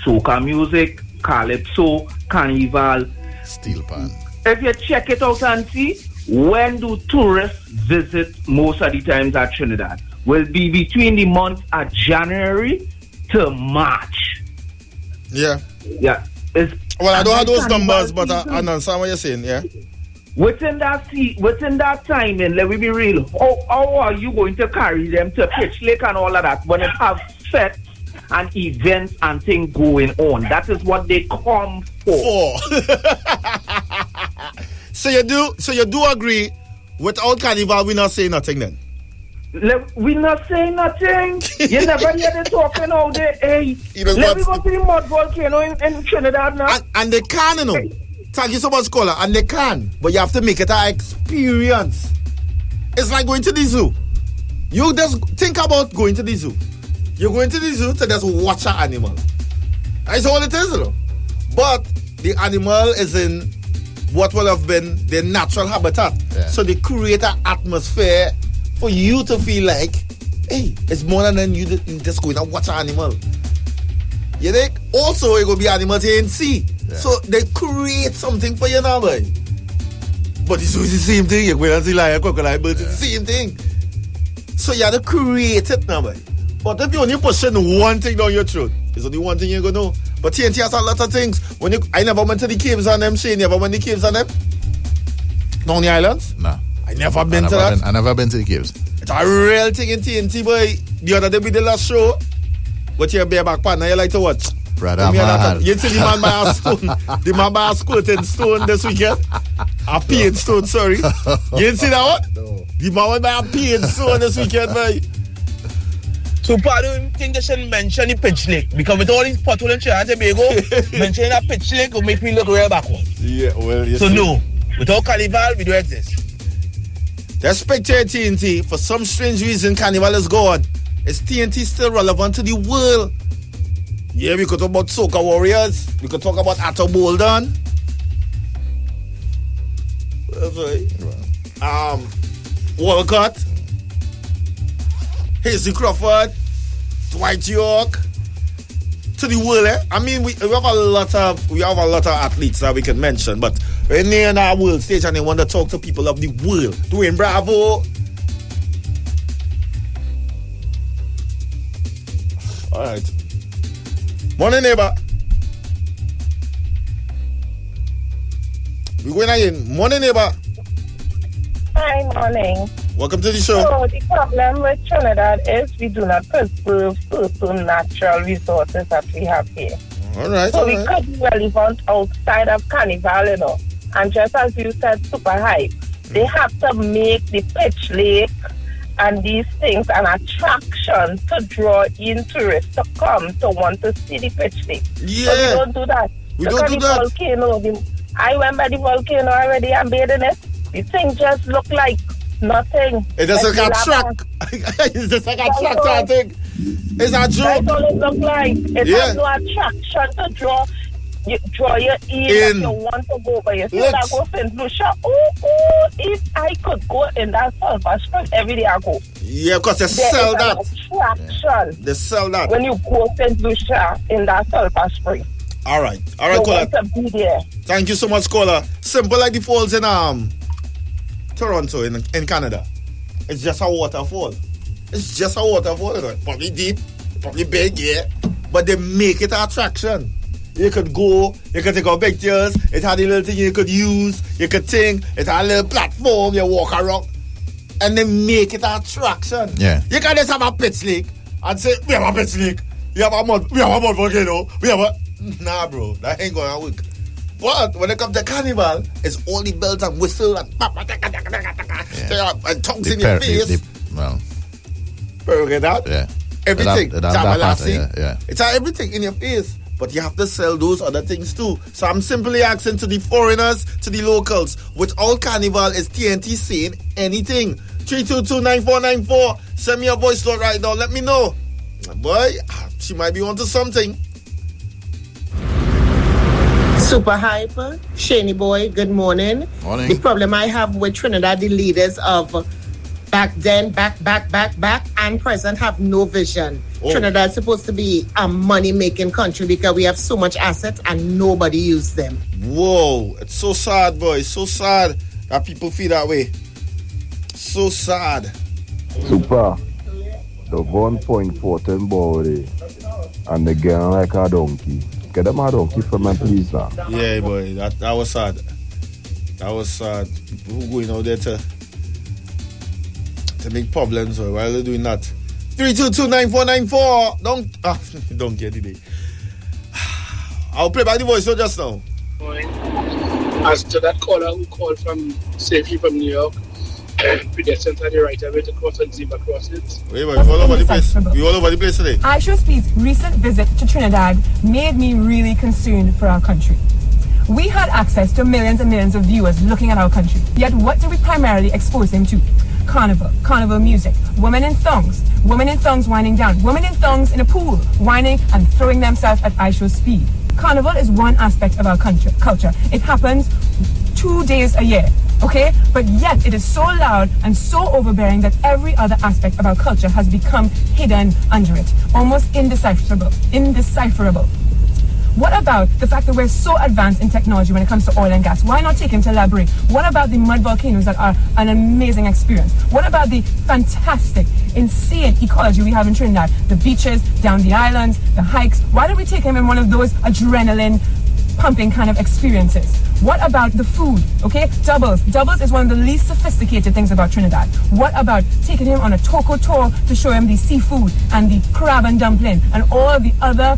Soca music, calypso, carnival, steel pan. If you check it out and see, when do tourists visit most of the times at Trinidad? Will be between the months of January to March. Yeah. Yeah. Well, I don't have those numbers, but I understand what you're saying, yeah? Within that timing, let me be real. How are you going to carry them to pitch lake and all of that when it have sets and events and things going on? That is what they come for. So you do agree? Without Carnival, we not saying nothing then. We not saying nothing. You never hear them talking all day. Hey, let me go to the mud volcano in Trinidad now. And they can, you know. Thank you so much, caller. And they can, but you have to make it an experience. It's like going to the zoo. You just think about going to the zoo. You're going to the zoo to just watch an animal. That's all it is, you know. But the animal is in what will have been their natural habitat. Yeah. So they create an atmosphere for you to feel like, hey, it's more than you just going to watch an animal. You think? Also, it will be animals here in sea. Yeah. So they create something for you now, boy. But it's the same thing. You're going to see lion, crocodile, but it's the same thing. So you have to create it now, boy. But if you only pushing one thing down your throat, it's only one thing you're going to know. But TNT has a lot of things. I never went to the caves on them, Shane. You ever went to the caves on them? Down the islands? No. I never been to that. I never been to the caves. It's a real thing in TNT, boy. The other day we did the last show. But you're bareback partner, you like to watch? Brother, you see the man by a stone. The man by a squirting stone this weekend. A peeing stone, sorry. You didn't see that one? No. The man went by a peeing stone this weekend, boy. So, I don't think they should mention the pitch lake. Because with all these potholes in Trinidad and Tobago, mentioning that pitch lake will make me look real backwards. Yeah, well, you so, see. No. Without Carnival, we don't exist. Respect to TNT. For some strange reason, Carnival is gone. Is TNT still relevant to the world? Yeah, we could talk about Soca Warriors. We could talk about Atto Bolden. Walcott. Hazy Crawford. Dwight York. To the world, eh? I mean, we have a lot of athletes that we can mention, but when they're in our world stage and they want to talk to people of the world, Dwayne Bravo. All right. Morning, neighbor. We're going again. Morning, neighbor. Hi, morning. Welcome to the show. So, the problem with Trinidad is we do not preserve certain natural resources that we have here. All right. So, we could be relevant outside of Carnival, you know. And just as you said, super hype. They have to make the pitch lake and these things an attraction to draw in tourists to come to want to see the pitch lake. Yeah. But we don't do that. We don't do that. Volcano, I went by the volcano already and bathed in it. The thing just looked like nothing. It just like a track. It's just like a track, I think. It's a joke. That's all it looked like. It has no attraction to draw your in. You want to go, but you see that go St. Lucia. If I could go in that sulfur spring every day, I go. Yeah, because they sell that. Attraction. They sell that. When you go St. Lucia in that sulfur spring. All right, caller. Thank you so much, caller. Simple like the falls in Toronto in Canada. It's just a waterfall. It's just a waterfall. You know? Probably deep, probably big, yeah. But they make it an attraction. You could go, you could take out pictures. It had a little thing you could use. You could think. It had a little platform. You walk around, and they make it an attraction. Yeah. You can just have a pitch lake and say, we have a pitch lake. We have a mud volcano. We have a... Nah, bro, that ain't gonna work. But when it comes to Carnival, it's all the bells and whistle and tongues in your face. Get out? Yeah. Everything. Yeah. It's everything in your face. But you have to sell those other things too. So I'm simply asking to the foreigners, to the locals, without Carnival, is TNT saying anything? 322-9494. Send me a voice note right now. Let me know. Boy, she might be onto something. Super hyper, Shaney boy, good morning. Morning. The problem I have with Trinidad, the leaders of back then, back, and present have no vision. Oh. Trinidad is supposed to be a money-making country because we have so much assets and nobody uses them. Whoa, it's so sad, boy. It's so sad that people feel that way. So sad. Super. The 1.14 body and the girl like a donkey. Get them a donkey from my please, sir. Yeah, boy, that was sad. That was sad. People who going out there to make problems while they're doing that. 322-9494. Don't get it. I'll play back the voice so just now. As to that caller who called from safely from New York, pedestrians are the right of way to cross and zebra crossings. Wait, we all over the place. We all over the place today. Aisha Speed's recent visit to Trinidad made me really concerned for our country. We had access to millions and millions of viewers looking at our country. Yet what do we primarily expose them to? Carnival music, women in thongs winding down, women in thongs in a pool, whining and throwing themselves at Aisha Speed. Carnival is one aspect of our culture. It happens 2 days a year, okay? But yet it is so loud and so overbearing that every other aspect of our culture has become hidden under it, almost indecipherable. What about the fact that we're so advanced in technology when it comes to oil and gas? Why not take him to Labrie? What about the mud volcanoes that are an amazing experience? What about the fantastic, insane ecology we have in Trinidad? The beaches, down the islands, the hikes. Why don't we take him in one of those adrenaline pumping kind of experiences? What about the food? Okay, Doubles is one of the least sophisticated things about Trinidad. What about taking him on a Toco tour to show him the seafood and the crab and dumpling and all the other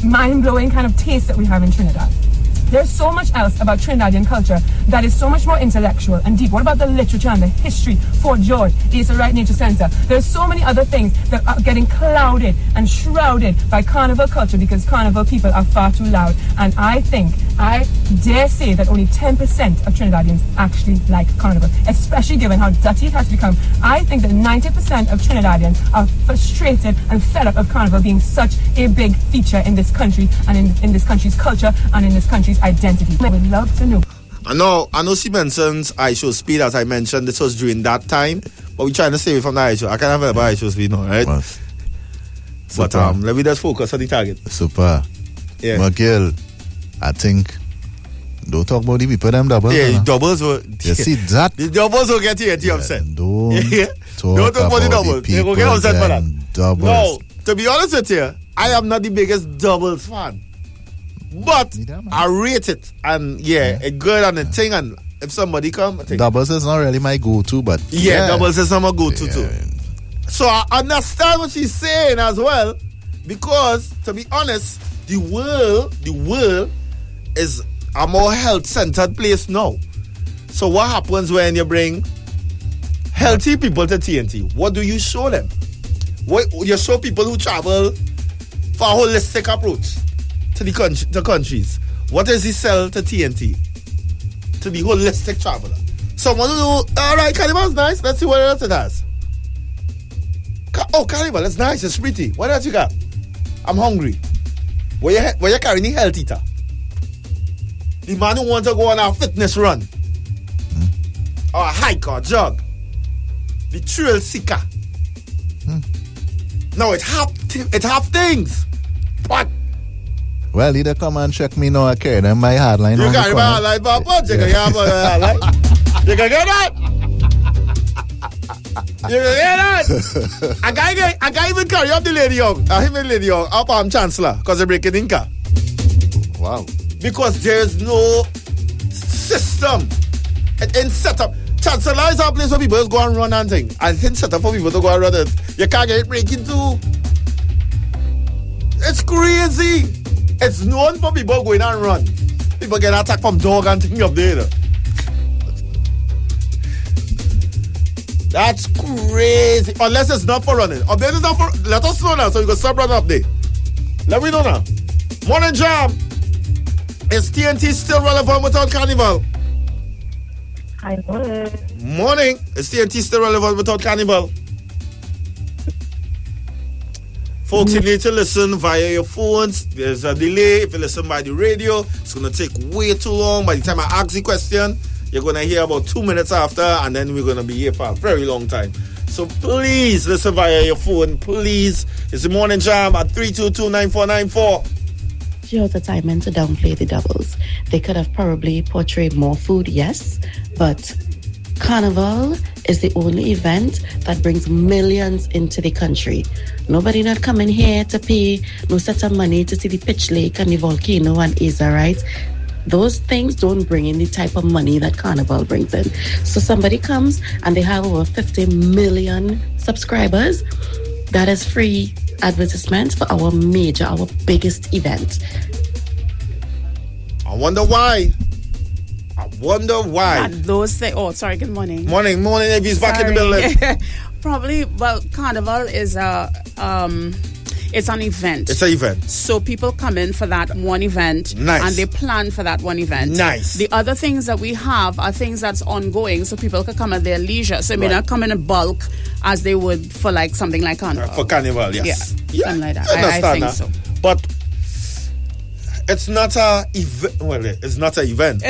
mind-blowing kind of taste that we have in Trinidad? There's so much else about Trinidadian culture that is so much more intellectual and deep. What about the literature and the history? Fort George, Asa Wright Nature Center. There's so many other things that are getting clouded and shrouded by carnival culture because carnival people are far too loud. And I dare say that only 10% of Trinidadians actually like carnival, especially given how dirty it has become. I think that 90% of Trinidadians are frustrated and fed up of carnival being such a big feature in this country and in this country's culture and in this country's identity. I would love to know. I know she mentions Aisha Speed, as I mentioned. This was during that time, but we're trying to stay away from the Aisha. I can't have it about Aisha Speed now, right? But let me just focus on the target. Super. Yeah. Miguel, I think, don't talk about the people, them doubles. Yeah, doubles will. You see that? The doubles will get you upset. Don't talk about the doubles. They will get upset for that. Doubles. No, to be honest with you, I am not the biggest doubles fan. But I rate it, and it's good on the thing. And if somebody come, doubles is not really my go-to, but doubles is not my go-to too. So I understand what she's saying as well, because to be honest, the world is a more health-centered place now. So what happens when you bring healthy people to TNT? What do you show them? You show people who travel for a holistic approach to the countries. What does he sell to TNT? To the holistic traveler. Someone who, all right, Carnival's nice. Let's see what else it has. Carnival, it's nice. It's pretty. What else you got? I'm hungry. Where you carrying the health eater? The man who wants to go on a fitness run. Or a hike or jog. The thrill seeker. No, it have things. But well, either come and check me now. I carry them my hardline. You carry my hardline, Papa. You can get that. You can get that. I can't even carry up the lady young. I him the lady young up on Chancellor because they break it in car. Wow. Because there is no system in setup. Chancellor is a place where people just go and run and thing. And it's set up for people to go and run it. You can't get it breaking too. It's crazy. It's known for people going and run. People get attacked from dog and thing up there. That's crazy. Unless it's not for running. Up there is not for. Let us know now so you can stop running up there. Let me know now. Morning Jam. Is TNT still relevant without Carnival? Hi, morning. Morning. Is TNT still relevant without Carnival? Folks, you need to listen via your phones. There's a delay. If you listen by the radio, it's going to take way too long. By the time I ask the question, you're going to hear about 2 minutes after, and then we're going to be here for a very long time. So please listen via your phone. Please. It's the Morning Jam at 322-9494. Here's the time meant to downplay the doubles. They could have probably portrayed more food, yes, but Carnival is the only event that brings millions into the country. Nobody not coming here to pay no set of money to see the pitch lake and the volcano and Asa, right? Those things don't bring in the type of money that Carnival brings in. So somebody comes and they have over 50 million subscribers. That is free advertisements for our biggest event. I wonder why. Those things. Oh, sorry. Good morning. Morning. If he's back in the building. Probably. Well, Carnival is it's an event. It's an event. So people come in for that one event. Nice. And they plan for that one event. Nice. The other things that we have are things that's ongoing, so people can come at their leisure. So it may not come in a bulk as they would for like something like Carnival. For Carnival, yes. Yeah. Something like that. I think that. so. But it's not a event. Well, it's not an event.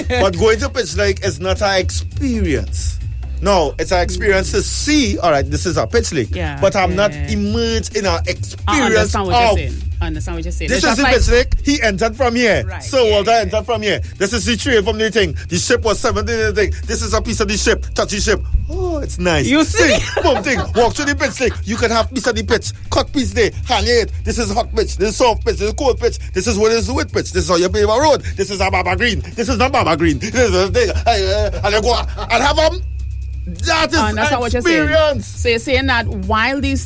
But going to Pitch Lake is not an experience. No, it's an experience to see. All right, this is a Pitch Lake. Yeah, but I'm not immersed in an experience. I understand what you're saying. This is the Pitch Lake. He entered from here. Right, So Walter entered from here. This is the train from the thing. The ship was 17 thing. This is a piece of the ship. Touch the ship. Oh, it's nice. You see? Boom thing. Walk through the Pitch Lake. You can have piece of the pitch. Cut piece there. Hand it. This is hot pitch. This is soft pitch. This is cold pitch. This is what is the wet pitch. This is how you pave a road. This is a Baba Green. This is not Baba Green. This is a thing. And I go and have them. That is that's not what you're saying. So you're saying that while we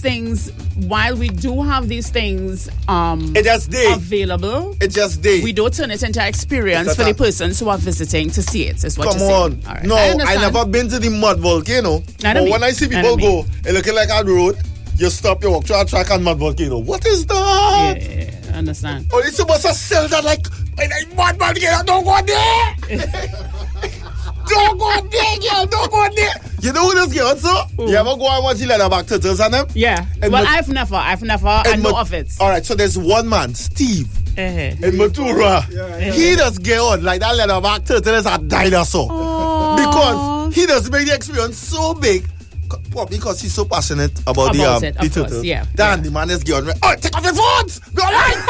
do have these things it just available, it just day. We don't turn it into experience for the persons who are visiting to see it. Is what Come you're on. saying. All right. No, I never been to the mud volcano. But when I see people go, it looking like a road, you stop, you walk through a track and mud volcano. What is that? Yeah, I understand. Oh, it's supposed to sell that like mud volcano. Don't go there. Don't go there, girl. Don't go there. You know who this girl also? You ever go and watch the leatherback turtles and them? Yeah. Well, I've never. I know of it. All right, so there's one man, Steve, in Matura. He does get on like that leatherback turtle is a dinosaur. Because he does make the experience so big. Well, because he's so passionate about the turtle. Then the man is going, oh, take off your phones! Go lights!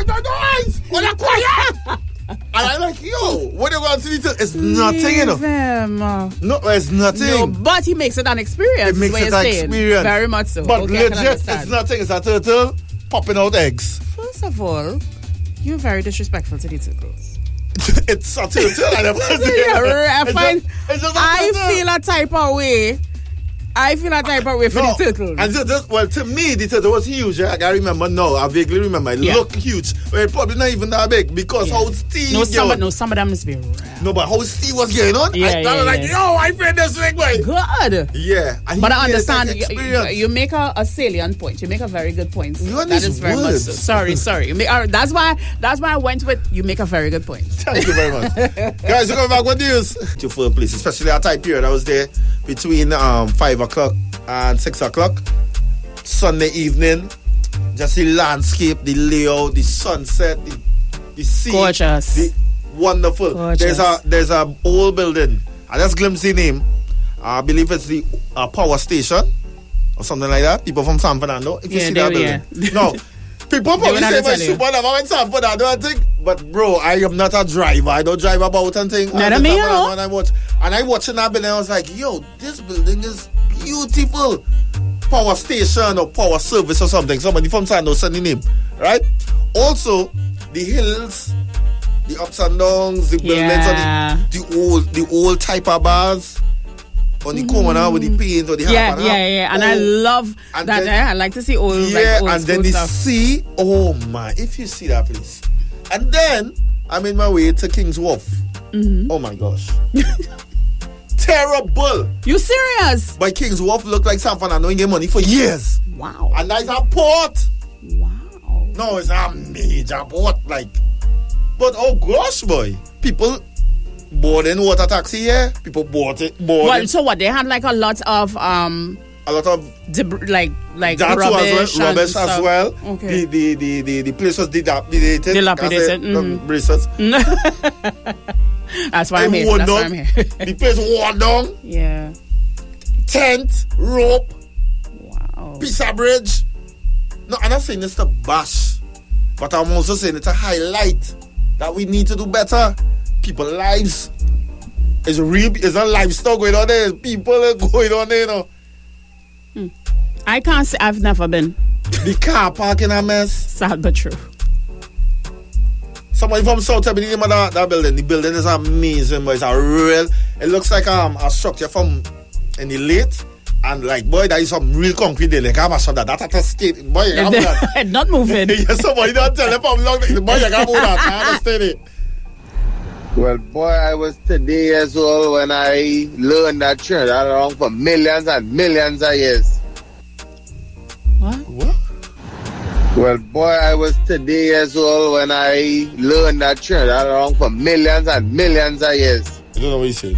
Go noise! Go that quiet! And I'm like, yo, what are you going to see? It's nothing, you know. No, it's nothing. No, but he makes it an experience. It makes it an experience. Very much so. But legit, it's nothing. It's a turtle popping out eggs. First of all, you're very disrespectful to the turtles. It's a turtle. I feel a type of way. For the turtle. And well, to me, the turtle was huge. I can remember now. I vaguely remember. It looked huge. But it probably not even that big because how Steve... some of them is very rare. No, but how Steve was getting on? I was like, yo, I played this thing, boy. Good. Yeah. But I understand. You make a salient point. You make a very good point. That is very much so. Sorry. That's why I went with you make a very good point. Thank you very much. Guys, coming back with news. To full place, especially that time period I was there between 5 o'clock and 6 o'clock. Sunday evening. Just the landscape, the layout, the sunset, the sea. Gorgeous. Wonderful. Gorgeous. There's a old building. I just glimpsed the name. I believe it's the power station or something like that. People from San Fernando. If you see that building. No. People probably say my super never went San Fernando and think, but bro, I am not a driver. I don't drive about and think. Not me, I watched that building, I was like, yo, this building is beautiful. Power station or power service or something. Somebody from San Fernando sent the name. Right? Also, the hills, the ups and downs, the buildings, the old type of bars on the corner with the paint or the half and I love that. I like to see old old and then the stuff. sea. Oh my! If you see that place, and then I'm in my way to King's Wharf. Oh my gosh! Terrible. You serious? But King's Wharf look like San Fernando ain't get money for years. Wow. And that's a port. Wow. No, it's a major port. Like, but oh gosh, boy, people boarding water taxi here. People boarding. Well, so what? They had like a lot of like rubbish as well. Okay. The place was dilapidated. Braces. That's why I'm here. The place worn down. Yeah. Tent, rope. Wow. Piece of bridge. No, I'm not saying it's to bash, but I'm also saying it's a highlight that we need to do better. People's lives. It's not livestock going on there. People are going on there, you know. I can't say I've never been. The car park in a mess. Sad but true. Somebody from South, tell me the name of that building. The building is amazing, but it's a real. It looks like a structure from in the late. And like, boy, that is some real concrete there. Like, I have a shot that at a state. Boy, you have that. Not moving. Yes, somebody don't tell him from long. Boy, you can't move that. I understand it. Well, boy, I was 30 years old when I learned that Trinidad around for millions and millions of years. What? Well, boy, I was 30 years old when I learned that Trinidad around for millions and millions of years. I don't know what you said.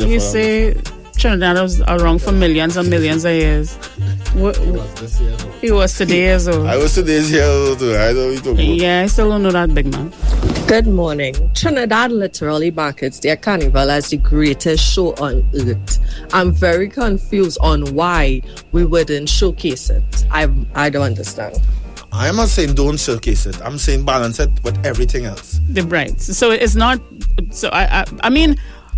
You say Trinidad was around for millions and millions of years. He was today years old. I was today years old too. I don't know what you're talking about. Yeah, I still don't know that, big man. Good morning. Trinidad literally markets their carnival as the greatest show on earth. I'm very confused on why we wouldn't showcase it. I don't understand. I'm not saying don't showcase it. I'm saying balance it with everything else. Right. So it's not. So I mean,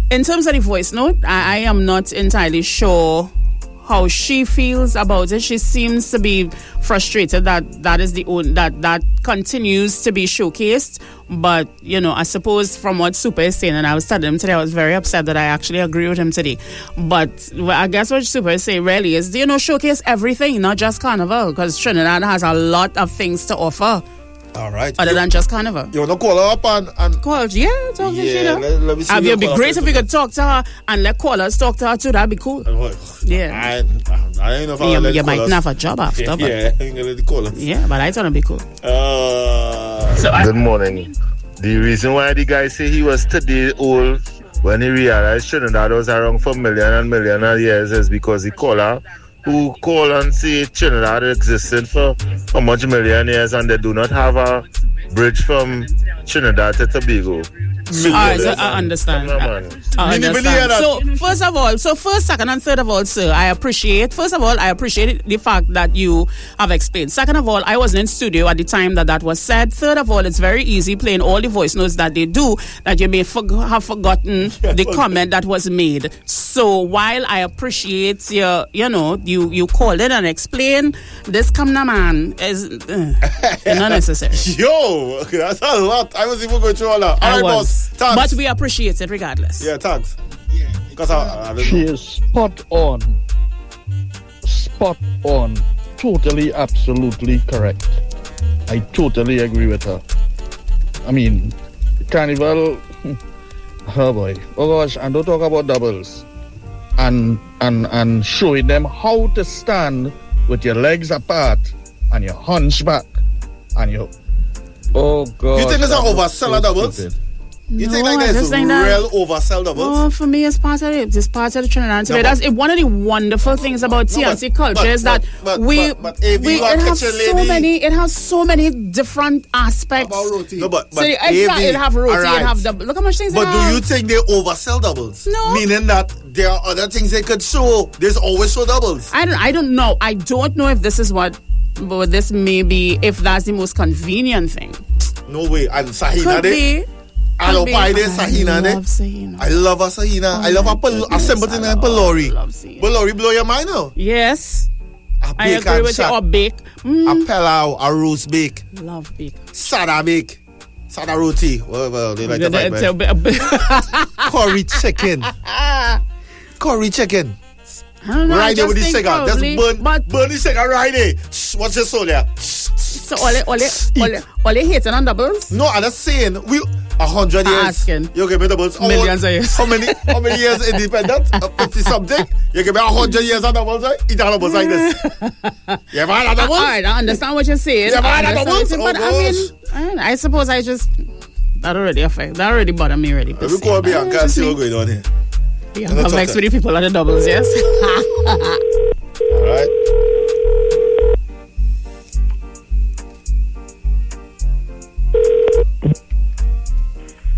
in terms of the voice note, I am not entirely sure how she feels about it. She seems to be frustrated that is the own that continues to be showcased. But you know, I suppose from what Super is saying, and I was telling him today, I was very upset that I actually agree with him today. But I guess what Super is saying really is, showcase everything, not just Carnival, because Trinidad has a lot of things to offer. All right. Other than just Carnival. You want to call her up and call? Yeah, talk to her. Let me see. It'd be great if we could talk to her and let callers talk to her too. That'd be cool. Yeah. I ain't know if I you might not have a job after. Yeah, but I ain't gonna let the callers. Yeah, but I thought it'd be cool. Good morning. The reason why the guy say he was 30 old when he realized Trinidad was around for million and million of years is because the caller who call and say Trinidad existed for how much million years and they do not have a bridge from Trinidad to Tobago. Alright, so I understand. So first, second, and third of all, sir, I appreciate the fact that you have explained. Second of all, I wasn't in studio at the time that was said. Third of all, it's very easy playing all the voice notes that they do that you may have forgotten the comment that was made. So while I appreciate you called in and explained, this man is not necessary. Yo, okay, that's a lot. I was even going through all that. I was. But we appreciate it regardless. Yeah, thanks. Because I she is spot on. Totally, absolutely correct. I totally agree with her. I mean, Carnival, oh boy. Oh gosh, and don't talk about doubles. And showing them how to stand with your legs apart and your hunchback and your... Oh god. You think there's an overseller doubles? Stupid. You think like there's real oversell doubles? Oh, for me, it's part of it. It's part of the Trinidad and Tobago. That's one of the wonderful things about TNC culture is that it has so many different aspects. About roti. No, but it have roti, it have double. Look how much things. But do you think they oversell doubles? No. Meaning that there are other things they could show. There's always show doubles. I don't know. I don't know if this is what, but this may be if that's the most convenient thing. No way. And Sahina could be. I love Sahina. I love a Sahina. I love a simple thing like Pelori. Pelori blow your mind now. Yes. I agree with you. Or bake. A pilau, a roast bake. Love bake. Sada bake. Sada roti. Well, they like to fight. Curry chicken. Curry chicken. I don't know. Right there with the cigar. Just burn the cigar right there. What's your soul there? So all hating on doubles? No, I'm just saying 100 years. Asking. You give me doubles. Millions of years. How many years independent? 50 something. You give me 100 years of doubles, right? Eat doubles like this. You ever had a doubles? Alright, I understand what you're saying. You ever had a doubles? But I suppose that already bothered me already. We call Bianca and see what's going on here. Bianca vexed with the people at the doubles, yes? Alright.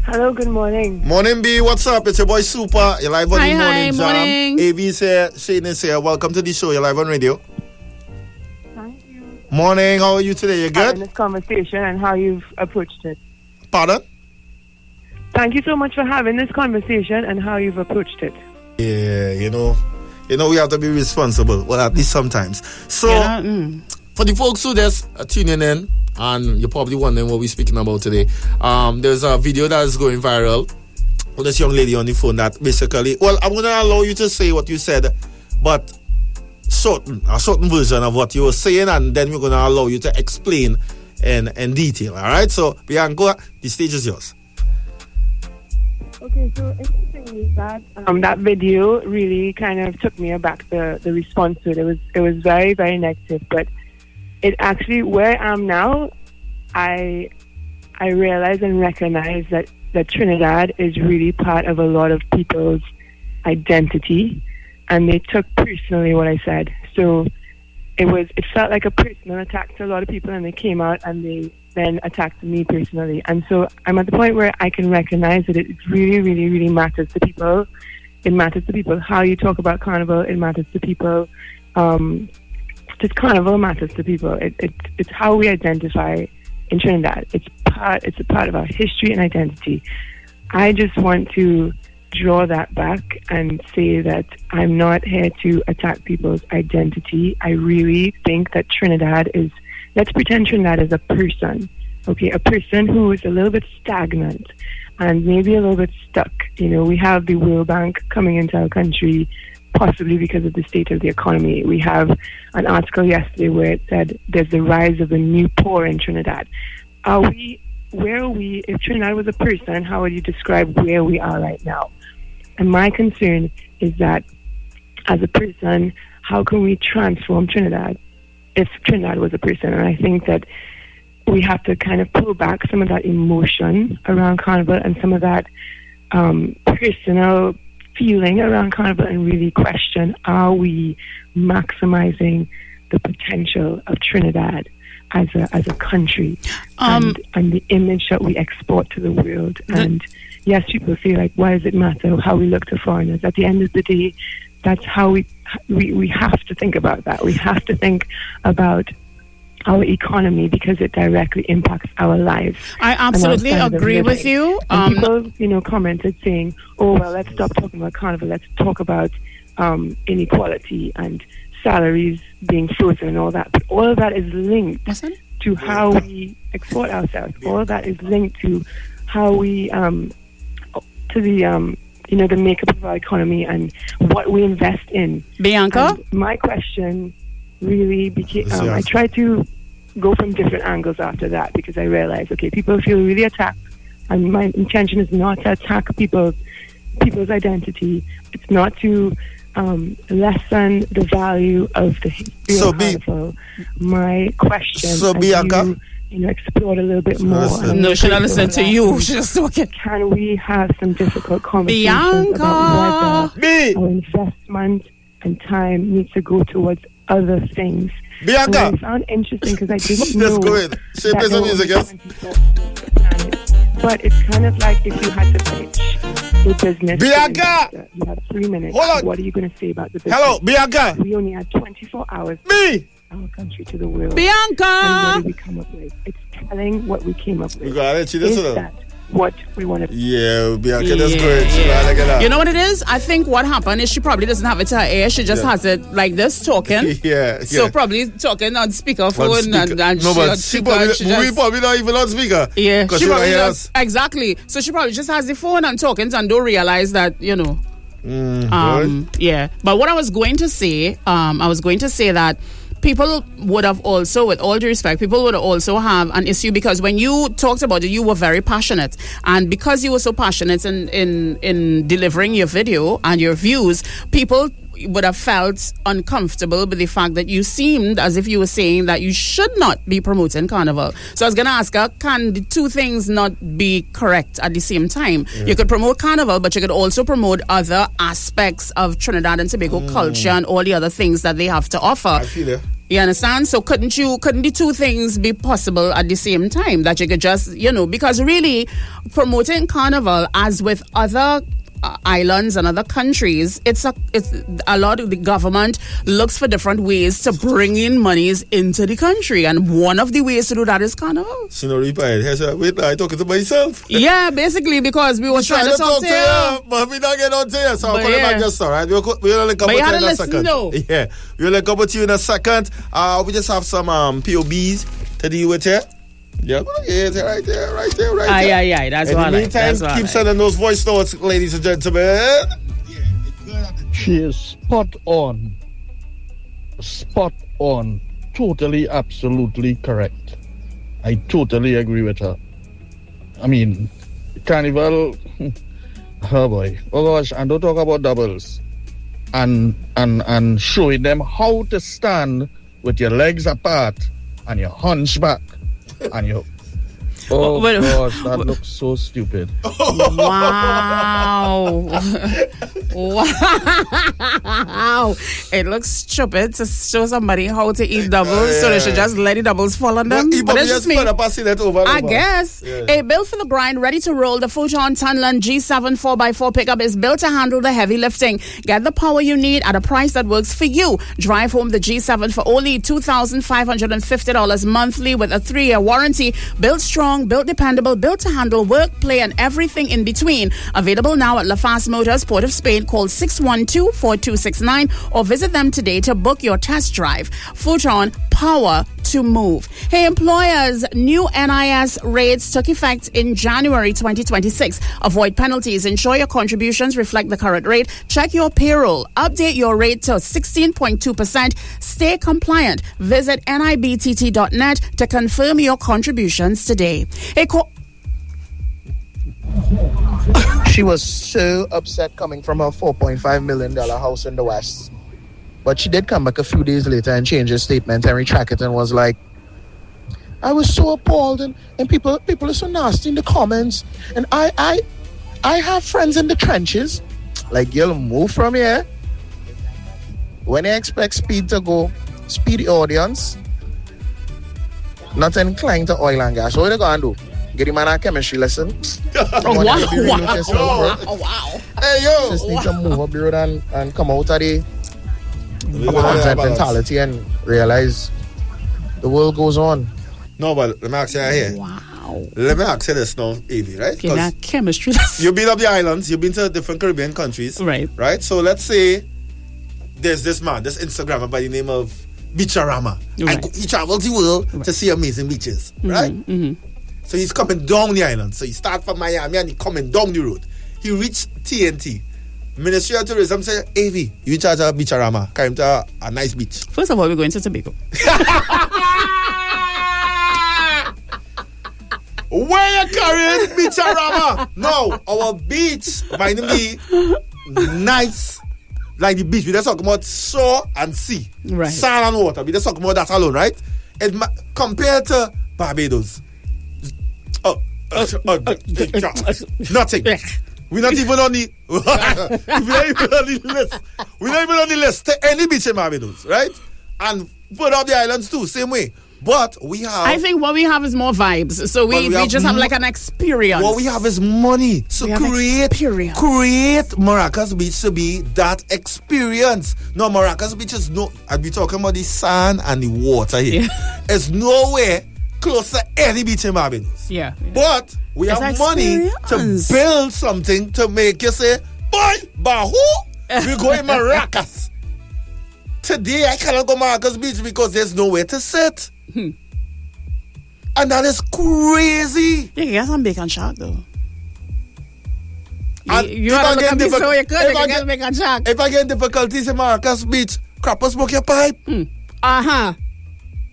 Hello, good morning. Morning, B. What's up? It's your boy Super. You're live on the morning jam. Morning. AV's here. Shane is here. Welcome to the show. You're live on radio. Thank you. Morning. How are you today? You good? In this conversation and how you've approached it. Pardon? Thank you so much for having this conversation and how you've approached it. Yeah, you know we have to be responsible. Well, at least sometimes. So, For the folks who just tuning in, and you're probably wondering what we're speaking about today, there's a video that is going viral with this young lady on the phone that basically, well, I'm going to allow you to say what you said, but a certain version of what you were saying, and then we're going to allow you to explain in detail. All right? So, Bianca, the stage is yours. Okay, so interestingly, that video really kind of took me aback. The response to it, it was very, very negative. But it actually, where I am now, I realize and recognize that Trinidad is really part of a lot of people's identity, and they took personally what I said. So it felt like a personal attack to a lot of people, and they came out and they then attacked me personally. And so I'm at the point where I can recognize that it really, really, really matters to people. It matters to people how you talk about Carnival. It matters to people. Just Carnival matters to people. It's how we identify in Trinidad. It's a part of our history and identity. I just want to draw that back and say that I'm not here to attack people's identity. I really think that Trinidad is, let's pretend Trinidad is a person, okay? A person who is a little bit stagnant and maybe a little bit stuck. You know, we have the World Bank coming into our country possibly because of the state of the economy. We have an article yesterday where it said there's the rise of the new poor in Trinidad. Where are we? If Trinidad was a person, how would you describe where we are right now? And my concern is that as a person, how can we transform Trinidad if Trinidad was a person? And I think that we have to kind of pull back some of that emotion around Carnival and some of that personal feeling around Carnival and really question, are we maximizing the potential of Trinidad as a country and the image that we export to the world? And yes, people say, like, why does it matter how we look to foreigners? At the end of the day, that's how we have to think about that. We have to think about our economy because it directly impacts our lives. I absolutely agree with you. And people, commented saying, "Oh well, let's stop talking about Carnival. Let's talk about inequality and salaries being frozen and all that." But all of that is linked to how we export ourselves. All of that is linked to how we to the makeup of our economy and what we invest in. Bianca? And my question really became, I tried to go from different angles after that because I realized, okay, people feel really attacked, and my intention is not to attack people's identity. It's not to lessen the value of the history of Carnival. My question, so Bianca, you explored a little bit more. No, she not listen to you. She's just talking. Can we have some difficult conversations about whether our investment and time needs to go towards other things? Bianca, I found interesting because I didn't let's know. Go ahead. Say play some music, yes. But it's kind of like if you had to pitch a business. Bianca, you have 3 minutes. Hold on. What are you going to say about the business? Hello, Bianca. We only had 24 hours. Our country to the world. Bianca! And what did we come up with? It's telling what we came up with. You got it. Is that what we want to? Yeah, Bianca, that's great. You know what it is? I think what happened is she probably doesn't have it to her ear. She just has it like this talking. Yeah. So probably talking on speakerphone and no, but she probably not even on speaker. Yeah, because she probably does. Exactly. So she probably just has the phone and talking and don't realize that, yeah. But what I was going to say, that people would have also, with all due respect, people would also have an issue because when you talked about it, you were very passionate. And because you were so passionate in delivering your video and your views, people would have felt uncomfortable with the fact that you seemed as if you were saying that you should not be promoting Carnival. So I was going to ask her, can the two things not be correct at the same time? Yeah. You could promote Carnival, but you could also promote other aspects of Trinidad and Tobago culture and all the other things that they have to offer. I feel it. You understand? So couldn't the two things be possible at the same time? That you could just, because really promoting Carnival, as with other islands and other countries, it's a lot of the government looks for different ways to bring in monies into the country, and one of the ways to do that is Carnival. Wait, I'm talking to myself. Yeah, basically, because we were trying to talk to you, but we not get on to you, so I'll call you back just all right. We'll link up with you in a second. Yeah, we'll link up with you in a second. We just have some POBs to deal with here. Yeah, right there. Aye, that's in what the meantime, keep sending those voice notes, ladies and gentlemen. She is spot on. Totally, absolutely correct. I totally agree with her. I mean, Carnival, oh boy, oh gosh, and don't talk about doubles. And showing them how to stand with your legs apart and your hunchback and your... Oh gosh, that looks so stupid. Wow. Wow. It looks stupid to show somebody how to eat doubles, so they should just let the doubles fall on them. But it's just me. I guess. Yeah. A built for the grind, ready to roll, the Futon Tunland G7 4x4 pickup is built to handle the heavy lifting. Get the power you need at a price that works for you. Drive home the G7 for only $2,550 monthly with a 3-year warranty. Built strong, built dependable, built to handle work, play, and everything in between. Available now at LaFast Motors, Port of Spain. Call 612-4269 or visit them today to book your test drive. Futon, power to move. Hey, employers, new NIS rates took effect in January 2026. Avoid penalties. Ensure your contributions reflect the current rate. Check your payroll. Update your rate to 16.2%. Stay compliant. Visit nibtt.net to confirm your contributions today. Hey, she was so upset coming from her $4.5 million house in the West. But she did come back a few days later and change her statement and retract it and was like, I was so appalled and people are so nasty in the comments. And I have friends in the trenches. Like, you'll move from here. When you expect speed to go, speedy audience, not inclined to oil and gas. What are you going to do? Get him on a chemistry lesson. Wow. Hey, yo. Just need to move up the road and come out of the concept mentality and realize the world goes on. No, but let me ask you here. Wow. Let me ask you this now, Evie, right? Get that chemistry lesson. You've been up the islands, you've been to different Caribbean countries. Right? So let's say there's this man, this Instagrammer by the name of Beacharama. Right. And he travels the world to see amazing beaches. Right? So he's coming down the island. So he starts from Miami and he's coming down the road. He reached TNT. Ministry of Tourism said, Avi, you in charge of Beacharama. Carry him to a nice beach. First of all, we're going to Tobago. Where you carrying Beacharama? No, our beach might be nice. Like the beach, we just talk about shore and sea. Right. Sand and water. We just talk about that alone, right? Compared to Barbados. Nothing. We're not even on the list. We're not even on the list to any beach in Barbados, right? And put up the islands too, same way. But we have... I think what we have is more vibes. So we just have like an experience. What we have is money. So create Maracas Beach to be that experience. No, Maracas Beach is no... I'd be talking about the sand and the water here. Yeah. It's nowhere close to any beach in Barbados. Yeah. But we have money to build something to make you say, boy, Bahu, we go in Maracas. Today, I cannot go Maracas Beach because there's nowhere to sit. And that is crazy. You can get some bacon shark though. You want to look at this so you could get bacon shark. If I get difficulties in Maracas Beach, crapper smoke your pipe. Uh-huh.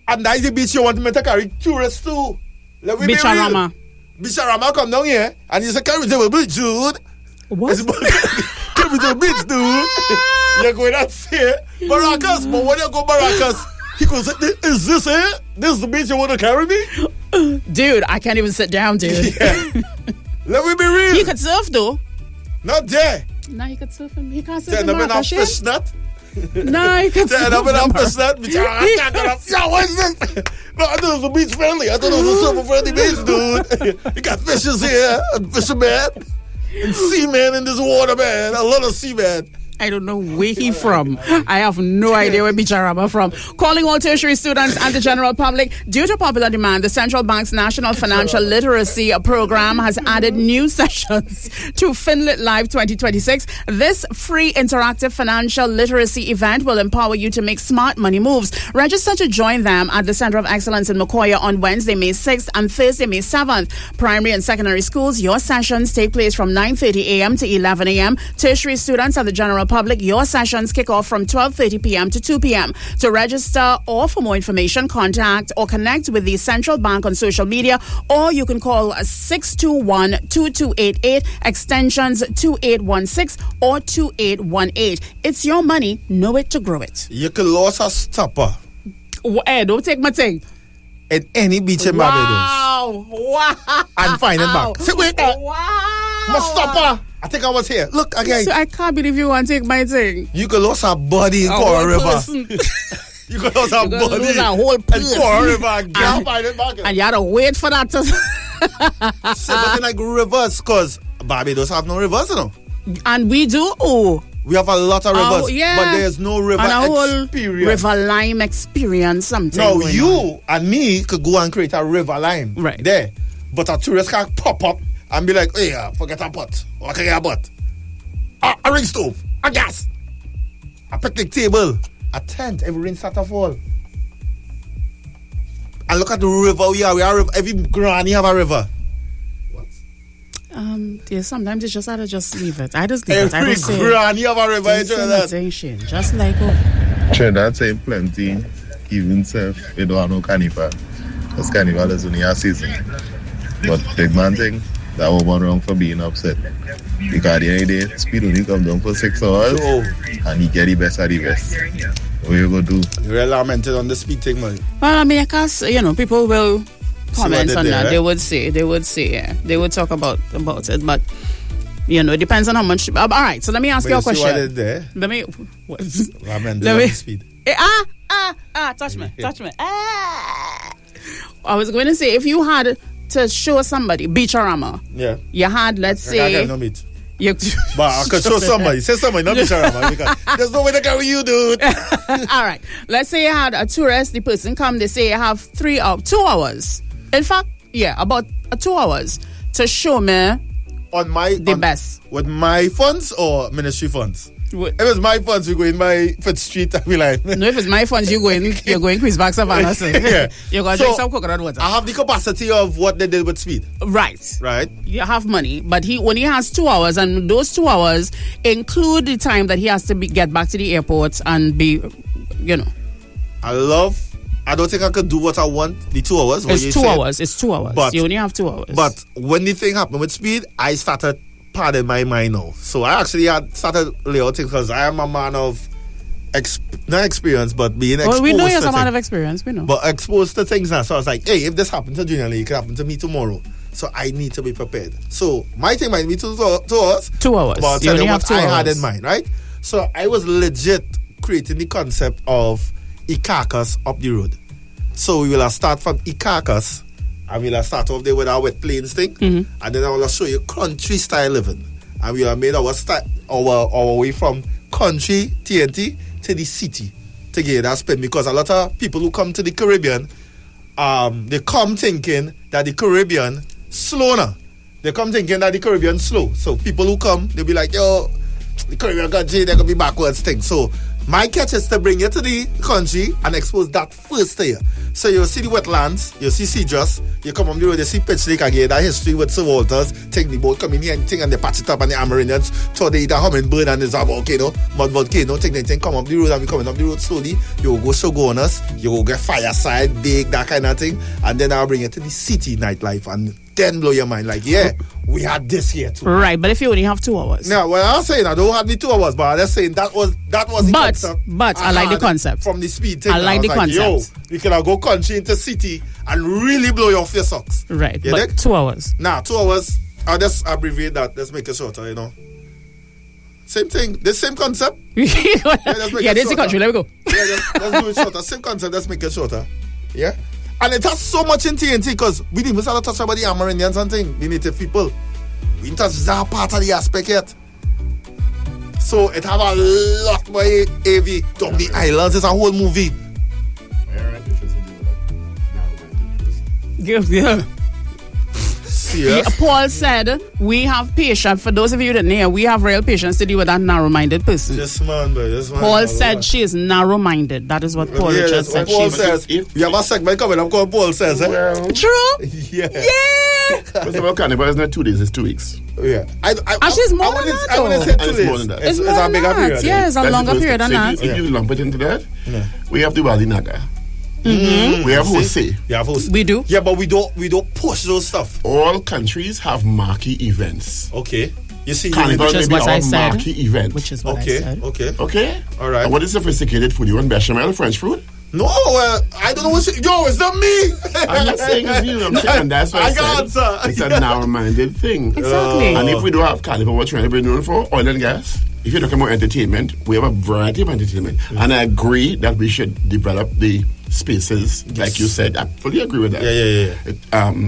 And that is the beach you want me to carry tourists to. Beacharama. Beacharama come down here and you say, carry me to the beach, dude. What? Carry me to the beach, dude. You're going to say Maracas, but when you go Maracas, he goes, is this it? This is the beach you want to carry me? Dude, I can't even sit down, dude. Yeah. Let me be real. He could surf, though. Not there. No, he could surf him. He can't surf him. Turn up in a fish net. No, he could surf him. Turn up in a fish net. I can't get up. Yo, what is this? No, I thought it was a beach friendly. I thought it was a super friendly beach, dude. You got fishes here and fishermen. And seamen in this water, man. A lot of seamen. I don't know where he from. I have no idea where Bicharama from. Calling all tertiary students and the general public. Due to popular demand, the Central Bank's National Financial Literacy Program has added new sessions to FinLit Live 2026. This free interactive financial literacy event will empower you to make smart money moves. Register to join them at the Center of Excellence in Macoya on Wednesday, May 6th and Thursday, May 7th. Primary and secondary schools, your sessions take place from 9:30 a.m. to 11 a.m. Tertiary students and the general public, your sessions kick off from 12:30 p.m. to 2 p.m. To register or for more information, contact or connect with the Central Bank on social media, or you can call 621-2288, extensions 2816 or 2818. It's your money, know it to grow it. You can lose a stopper. Hey, don't take my thing. At any beach in Barbados. Wow. And find it back. Say, wait. Wow. My stopper. I think I was here. Look, again. So I can't believe you want to take my thing. You could lose a body in Coral River. You could lose a body lose a whole person. in Coral River and can't find it back. And you had to wait for that to... So, but then like rivers, because Barbados have no rivers, you know. And we do. Oh. We have a lot of rivers, yeah. but there's no river and a whole experience. River lime experience, something. No, you and me could go and create a river lime there. But a tourist can pop up and be like, hey, forget a pot. What can you have but? A ring stove, a gas, a picnic table, a tent, every rain start to fall. And look at the river we are. Every granny have a river. Yeah, sometimes it's just I just leave it. I just leave it. I Every don't say granny have a river in Trinidad. Just like Trinidad saying plenty, even self, we don't have no carnival. Because carnival is only a season. But big man thing, that was one wrong for being upset. Because the other day, speed only come down for 6 hours, and he get the best of the best. What you gonna do? You really lamented on the speed thing, man. Well, I mean, I guess, people will comment on that. Right? They would say, yeah. They would talk about it, but it depends on how much. All right, so let me ask you a question. What is there? Let me. What? Lamented on the speed. Touch me. I was going to say, if you had to show somebody Bicharama, you had, let's say. But I could show somebody. Say somebody, not Bicharama. Because there's no way to carry you, dude. All right. Let's say you had a tourist, the person come, they say you have 2 hours. In fact, about 2 hours to show me the best. With my funds or ministry funds? If it's my funds, we go in my Fifth Street and be like... No, if it's my funds, you're going Chris Back Savannah. Yeah. You're going to drink some coconut water. I have the capacity of what they did with speed. Right. Right. You have money, but when he has 2 hours, and those 2 hours include the time that he has to get back to the airport and be, I don't think I could do what I want, the 2 hours. It's 2 hours. It's 2 hours. But you only have 2 hours. But when the thing happened with speed, I started pardon my mind now. So I actually had started layouting because I am a man of not experience, but being exposed. Well, we know you're a man of experience, we know. But exposed to things now. So I was like, hey, if this happened to Junior Lee, it could happen to me tomorrow. So I need to be prepared. So my thing might be 2 hours. 2 hours. But I'll tell you what I had in mind, right? So I was legit creating the concept of Ikakas up the road. So we will start from Ikakas. And we'll start off there with our wet plains thing. And then I will show you country style living. And we have made our way from country TNT to the city to get that spin. Because a lot of people who come to the Caribbean, they come thinking that the Caribbean slow now. They come thinking that the Caribbean slow. So people who come, they'll be like, yo, the Caribbean country, they're going to be backwards thing. So my catch is to bring you to the country and expose that first to you. So you'll see the wetlands, you'll see Cedrus, you come on the road, you see Pitch Lake again, that history with Sir Walters, take the boat, come in here and thing, and they patch it up, and the Amerindians, so they eat a hummingbird and there's a volcano, mud volcano, take the thing, come up the road, and we coming up the road slowly, you will go Shoguners, you will get fireside, big, that kind of thing, and then I'll bring you to the city nightlife, and then blow your mind, like, yeah, we had this here too. Right, but if you only have 2 hours. Now, well, I'm saying I don't have the 2 hours, but I'm just saying that was the concept. But I like the concept. From the speed thing. I like the concept. Yo, we can go country into city and really blow you off your socks. Right, but 2 hours. Nah, 2 hours, I'll just abbreviate that. Let's make it shorter, Same thing, the same concept. This is the country, let me go. Yeah, let's do it shorter. Same concept, let's make it shorter. Yeah? And it has so much in TNT because we didn't even start to touch about the Amerindians and things, the native people. We didn't touch that part of the aspect yet. So it have a lot more AV down the islands. It's a whole movie. Yeah. Paul said we have patience. For those of you that know, we have real patience to deal with that narrow-minded person. Yes, man, bro. Yes, man. Paul said she is narrow-minded. That is what Paul Richards said. Paul says. We have a segment coming up called Paul Says. Well, true. Yeah. First of all, Carnival is not 2 days, it's 2 weeks. Yeah. She's more than that. I wouldn't say 2 days. It's more than that. It's a bigger period. Yeah, it's a longer period than that. If you lump it into that, we have the Wali Naga. Mm-hmm. We have Jose. We do. Yeah, but we don't push those stuff. All countries have marquee events. Okay. You see, Carnival which is may be what I our said. marquee event. Which is what I said. Okay. All right. And what is sophisticated food? You want bechamel, French food? No, I don't know what it's not me. I'm not saying it's you. I'm saying that's what I said. It's a narrow-minded thing. Exactly. And if we don't have Carnival, what Trinidad is known for? Oil and gas. If you're talking about entertainment, we have a variety of entertainment. And I agree that we should develop the spaces, like you said. I fully agree with that. Yeah.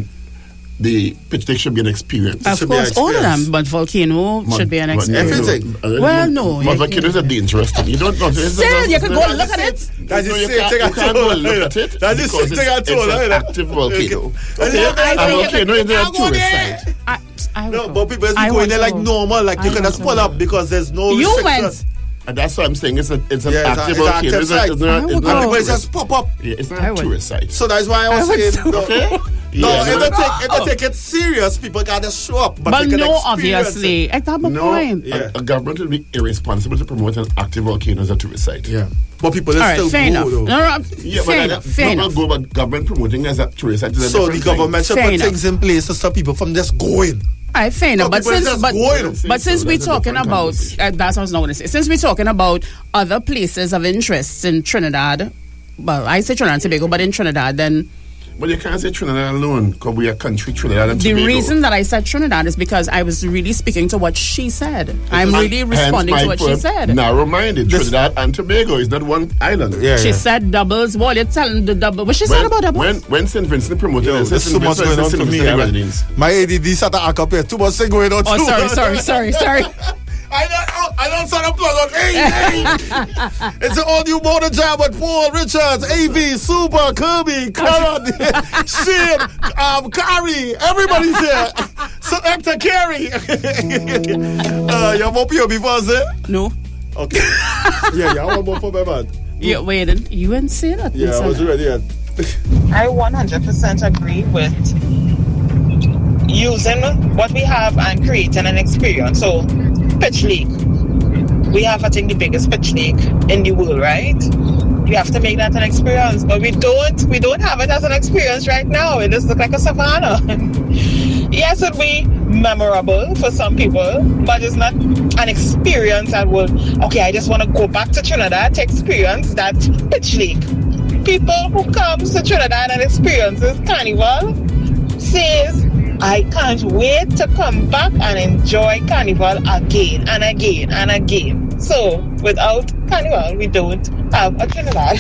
The picnic should be an experience. Of course, all of them, but volcano should be an experience. Everything. Well, no. But volcano is a dangerous thing. You don't know. Still, you can go look at it. That's the you same thing I can't go look at it. That's the same thing I told her. It's an active volcano. Okay. A volcano is a tourist site. No, but people is going there like normal. Like you can just pull up because there's no You restriction. went. And that's what I'm saying. It's an active it's volcano. active site. It's not People just pop up. Yeah, it's not a tourist site. So that's why I was saying. Okay. No, if they take it serious, people gotta show up. But no, obviously. At that point. A government will be irresponsible to promote an active volcano as a tourist site. Yeah. But people still fair go, enough. Fair enough. Go, but government promoting as a tourist site. So the government should put things in place to stop people from just going. All right, fair enough. But since we're talking about, that's what I was not going to say. Since we're talking about other places of interest in Trinidad, well, I say Trinidad and Tobago, but in Trinidad, then. But you can't say Trinidad alone, because we are country Trinidad and Tobago. The reason that I said Trinidad is because I was really speaking to what she said. I'm really responding to what she said. Narrow-minded. Trinidad and Tobago is not one island. She said doubles. Well, you're telling the double. What she said about doubles? When St. Vincent promoted it, there's too much going on for me. My ADD started to up here. Too much thing going on. Oh, sorry. I don't start applause. Hey. It's an all-new motor job with Paul Richards, AV, Super, Kirby, Karen, Shane, Carrie. Everybody's here. Selector Carrie. You have up here before, sir? No. Okay. Yeah, I want more for my man. Yeah, wait, you didn't say that. Yeah, I was ready. I 100% agree with using what we have and creating an experience. So, pitch league. We have, I think, the biggest pitch league in the world, right? We have to make that an experience, but we don't have it as an experience right now. It just looks like a savannah. Yes, it'll be memorable for some people, but it's not an experience that will, okay, I just want to go back to Trinidad to experience that pitch league. People who comes to Trinidad and experiences Carnival says, I can't wait to come back and enjoy Carnival again and again and again. So, without Carnival, we don't have a Trinidad.